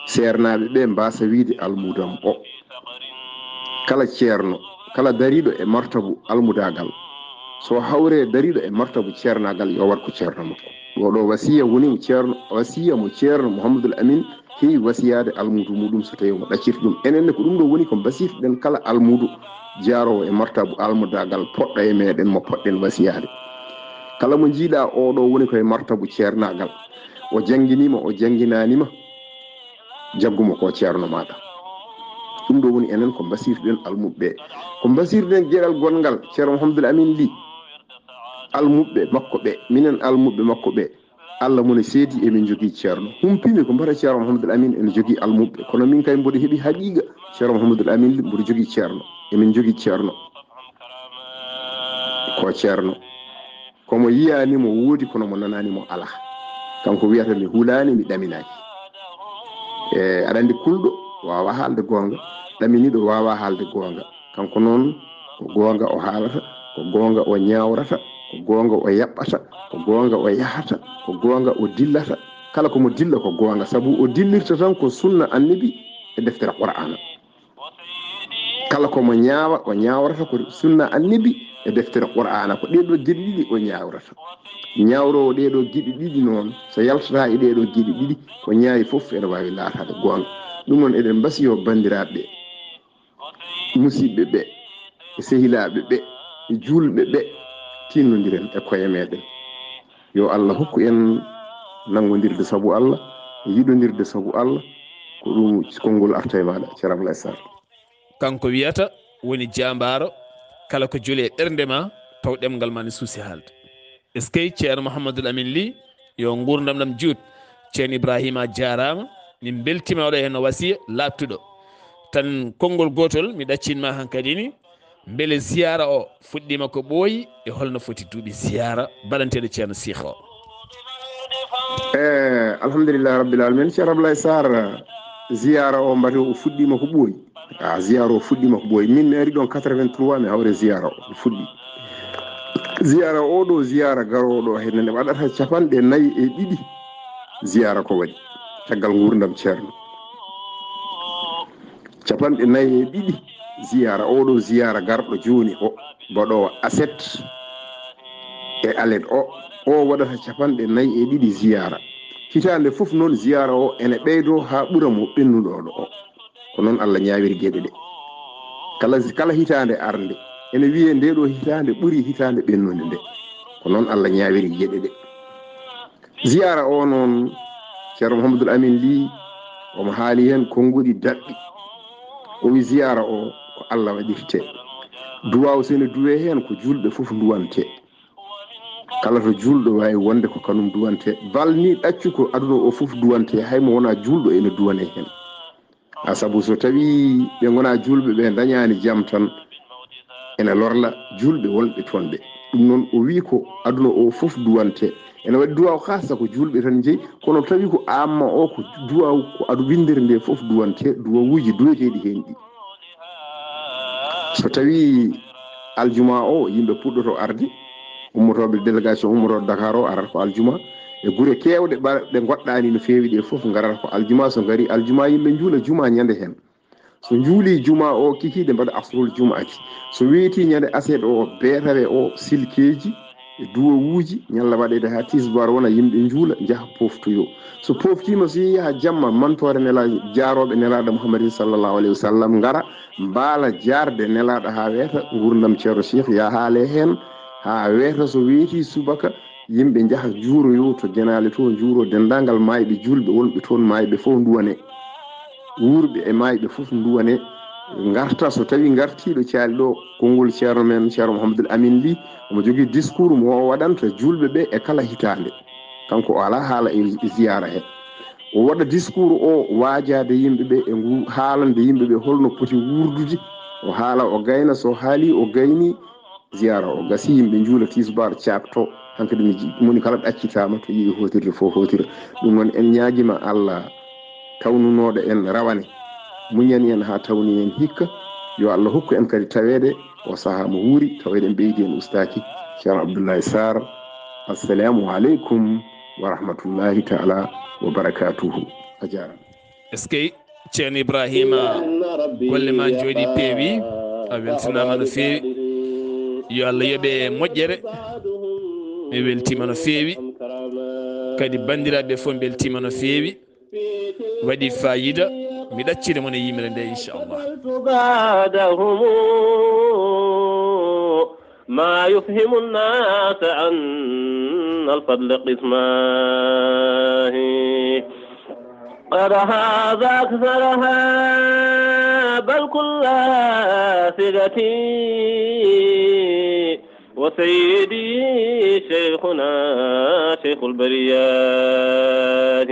seernaɓe ɓe mbasa wiide almudam o kala ceerno kala dariɗo e martabu almudagal so hawre dariɗo e martabu ceernagal yo wat ko ceerno makko ɗo ɗo wasiya woni ceerno wasiya mo ceerno Mouhamadoul Amine heewi wasiyade almudu muɗum so tawi mo ɗaccirta ɗum enenne ko ɗum ɗo woni ko basiytoɗen kala almudu jaarowo e martabu almudagal poɗɗo e meɗen mo poɗɗen wasiyade kala mo jiiɗa oɗo woni koye martabu ceernagal o jangguinima o jangguinanima jaggumo ko ceerno maɗa ɗum ɗo woni enen ko basirɗen almuɓe ko basirɗen gueɗal gongal ceerno Mouhamadoul Amine Ly almuɓe makko ɓe minen almuɓe makko ɓe Allah mone seedi emin jogui ceerno humpimi ko mbata ceerno Mouhamadoul Amine ene jogui almuɓe kono min kay mboɗo heeɓi haqiqa ceerno Mouhamadoul Amine Ly mboɗo jogui ceerno emin jogui ceerno ko ceerno komo yiyanimo woodi kono mo nananimo ala kanko wiyata mi hulani mi ɗaminaki aɗa andi kulɗo wawa haalde gonga ɗaminiɗo wawa haalde gonga kanko noon ko gonga o haalata ko gonga o ñawrata ko gonga o yaɓɓata ko gonga o yahata ko gonga o dillata kala komo dilla ko gonga saabu o dillirta tan ko sunna annabi e deftere qur'ana kala komo ñaawa o ñawrata ko sunna annabi e deftere qur'ana ko ɗeɗo gueɗe ɗiɗi o ñawrata ñawrowo ɗeɗo gueɗe ɗiɗi noon so yaltata e ɗeɗo gueɗe ɗiɗi ko ñaawi foof ene wawi laatade gonga ɗum noon eɗen mbasiyo bandiraɓe musidɓe ɓe e sehilaɓe ɓe e julɓe ɓe tinnodiren e koye meɗen yo Allah hokku en nangodirde saabu Allah e yiɗodirde saabu Allah ko ɗum konngol arta e maɗa ceerno Abdoulaye Sarr kanko wiyata woni jambaro kala ko joli e ɓernde ma taw ɗemgal ma ne suusi haalde est ce que ceerno Mouhamadoul Amine Ly yo gurdam ɗam juut ceerno Ibrahima jarama min beltima oɗo hen no wasiya lattuɗo tan konngol gotol mi ɗaccinma hankkadi ni beele ziyara o fuɗɗima ko ɓooyi e holno foti duuɓi ziyara baɗanteɗo ceerno Sikh o alhamdulillah rabbil alamin ceerno Abdoulaye Sarr ziyara o mbate o fuɗɗima ko ɓooyi ziyara o fuɗɗima ko ɓooyi min mi ari ɗon 83 mi hawre ziyara o fuɗɗi ziyara oɗo ziyara garoɗo henne waɗata 42 ziyara ko waɗi caggal gurdam ceerno 42 ziyara oɗo ziyara garɗo joni o mbaɗowo aset e aled o waɗata 42 ziyara hitande foof noon ziyara o ene ɓeydo ha ɓuura mo ɓennuɗoɗo o ko noon Allah ñawiri gueɗe ɗe kala hitande arde ene wiye ndeɗo hitande ɓuuri hitande ɓennude nde ko noon Allah ñawiri gueɗe ɗe ziyara o noon ceerno Mouhamadoul Amine Ly omo haali hen konnguli daɗɗi o wi ziyara o ko Allah waɗirte duwaw sene duwe hen ko julɓe foof duwante kala to julɗo wawi wonde ko kanum duwante balni ɗaccu ko aduna o foof duwante haymo wona julɗo ene duwane hen saabu so tawi ɓe gona julɓe ɓe dañani jaam tan ene lorla julɓe wonɓe toon ɓe ɗum noon o wi ko aduna o foof duwante ene waɗi duwaw hasa ko julɓe tan jeeyi kono tawi ko amma o ko duwaw ko adu windere nde foof duwante duwawuji duweteɗi hen ɗi so tawi aljuma o yimɓe puɗɗoto arde ummotoɓe délégation ummotoɗo Dakar o arata ko aljuma e guure kewɗe ɗe goɗɗani no fewi ɗe foof garata ko aljuma so gari aljuma yimɓe juula juma ñande hen so juuli juma o kikiɗe mbaɗa afrol jumati so weeti ñande aset o beetare o silkeji e duwawuji ñalla waɗede ha tisbar wona yimɓe juula jaaha poftoyo so poftima so yeehi ha jamma mantore nelaɗo jaaroɓe nelaɗo Mouhammadin sallllahu alayhi wa sallam gara mbaala jarde nelaɗo ha weeta gurdam ceerno Cheikh ya haale hen ha weeta so weeti subaka yimɓe jaaha juuroyo to janale to juuro dendagal mayɓe julɓe wonɓe toon mayɓe fof duwane wuurɓe e mayɓe fof duwane garta so tawi gartiɗo caali ɗo konngol ceerno men ceerno Mouhamadoul Amine Ly omo jogui discours mo waɗanta julɓe ɓe e kala hitande kanko o ala haala e ziyara he o waɗa discours o waajade yimɓe ɓe e haalande yimɓe ɓe holno poti wurdude o haala o gayna so haali o gayni ziyara o gasi yimɓe juula tisbar cakto hankkadi moni kala ɗaccitama to yiiɗi hotirde fof hotira ɗum noon en ñaaguima Allah tawnunoɗo en rawane muñani en ha tawni en hikka yo Allah hokku en kadi tawede o saaha mo wuuri taw eɗen ɓeydi en ustaki ceerno Abdoulaye Sarr assalamu aleykum ورحمة الله تعالى وبركاته أجارم اسكي تشين إبراهيم كل ما جودي بيبي أبلتنا من في يالله يبي مجرى بلتي من فيبي كدي بندرا بفون بلتي من فيبي ودي فايدة ميداتشي من يمرن إن شاء الله بعدهم ما يفهم الناس أن الفضل قسماه قد هذا أكثرها بل كل ثقتي وسيدي شيخنا شيخ البريات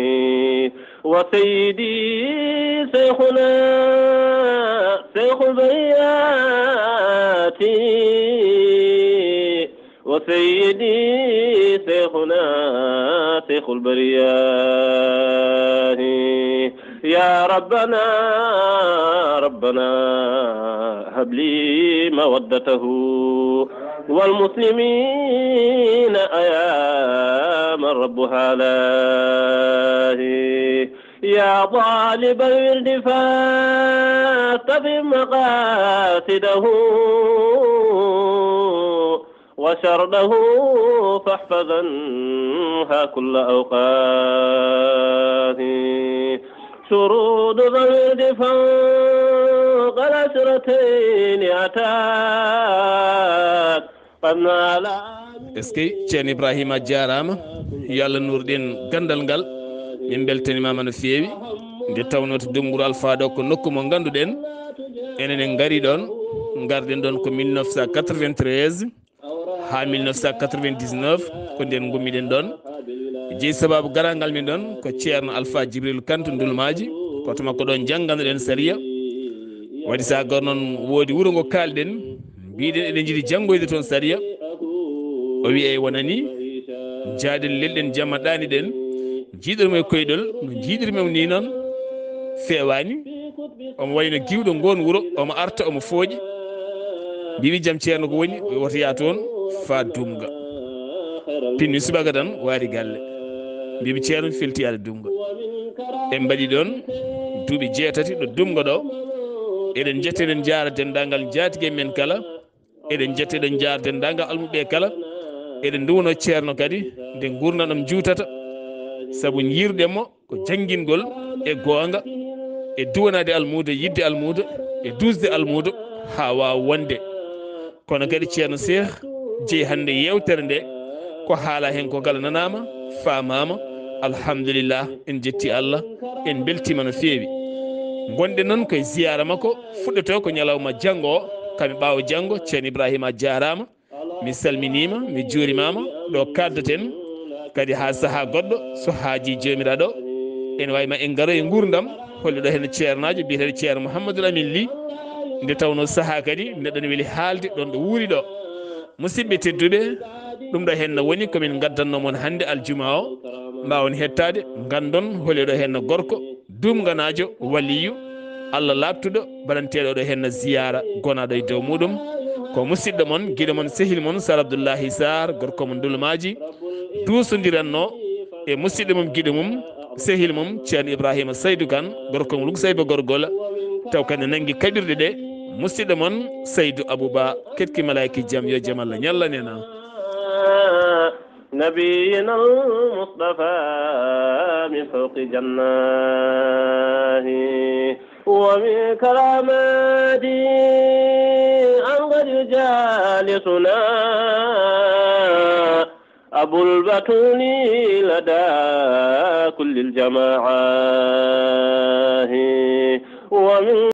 وسيدي شيخنا شيخ البريات وسيدي شيخنا شيخ البريات يا ربنا هب لي مودته والمسلمين أيا من ربها له يا طالب الورد فاتبع مقاصده وشرده فاحفظنها كل أوقات شرود الورد فوق العشرتين أتات eski ceen Ibrahima jarama yalla nurɗen gandal ngal min beltanimama no feewi nde tawno to Domburu Alpha ɗo ko nokku mo ganduɗen enen en gari ɗon garden ɗon ko 1993 ha 1999 ko nden gummiɗen ɗon jeeyi sababu garangal min ɗon ko ceerno Alpha Djibril Kante Ndulmaji koto makko ɗon jangganoɗen sariya waɗi sagar noon woodi wuuro ngo kalɗen mbiɗen eɗen jiiɗi janggoyde toon sariya o wi ey wonani jaaɗen lelɗen jamma ɗani ɗen jiiɗormo e koyɗol no jiiɗirmem ni noon fewani omo wayno giwɗo ngon wuuro omo arta omo fooƴi mbiwi jaam ceerno ko woni woto ya toon fa dumga pinmi subaka tan waari galle mbimi ceerno feltiyade dumga en mbaɗi ɗon duuɓi jeetati ɗo dumga ɗo eɗen jetta eɗen jaara dendagal jaatige men kala eɗen jetta eɗen jaara dendagal almuɓe kala eɗen duwno ceerno kadi nde gurdam juutata saabu jiirɗenmo ko janguingol e goonga e duwanade almuudo yidde almuudo e dusde almuudo ha wawa wonde kono kadi ceerno Cheikh jeeyi hande yewtere nde ko haala hen ko kala nanama famama alhamdulillah en jetti Allah en beltima no feewi gonɗe noon koye ziyara makko fuɗɗoto ko ñalawma janggo o kami ɓaawo janggo ceerno Ibrahima jarama mi salminima mi juurimama ɗo kaddaten kadi ha saaha goɗɗo so haaji jomiraɗo ene wayma en garo e gurdam holliɗo hen ceernajo biyeteɗo ceerno Mouhamadoul Amine Ly nde tawno saaha kadi neɗɗo ne weeli haalde ɗon ɗo wuuri ɗo musidɓe tedduɓe ɗum ɗo henno woni komin gaddannomon hande aljuma o mbawon hettade gandon holiɗo henno gorko dumganajo waliyu Allah labtuɗo baɗanteɗo ɗo henno ziyara gonaɗo e dow muɗum ko musidɗo mon guiɗo mon sehil mon Sar Abdoullahi Sarr gorko mo Ndulmaji dusodiranno e musidɗo mum guiɗo mum sehil mum ceerno Ibrahima Saydou Kane gorko mo Lugsayba Gorgola taw kadi nangui kaɓirɗe ɗe musidɗo mon Saydou Abouba ketki malayki jaam yo jaam Allah ñallanena نبينا المصطفى من فوق جناه ومن كراماته أن قد يجالسنا أبو البتول لدى كل الجماعات ومن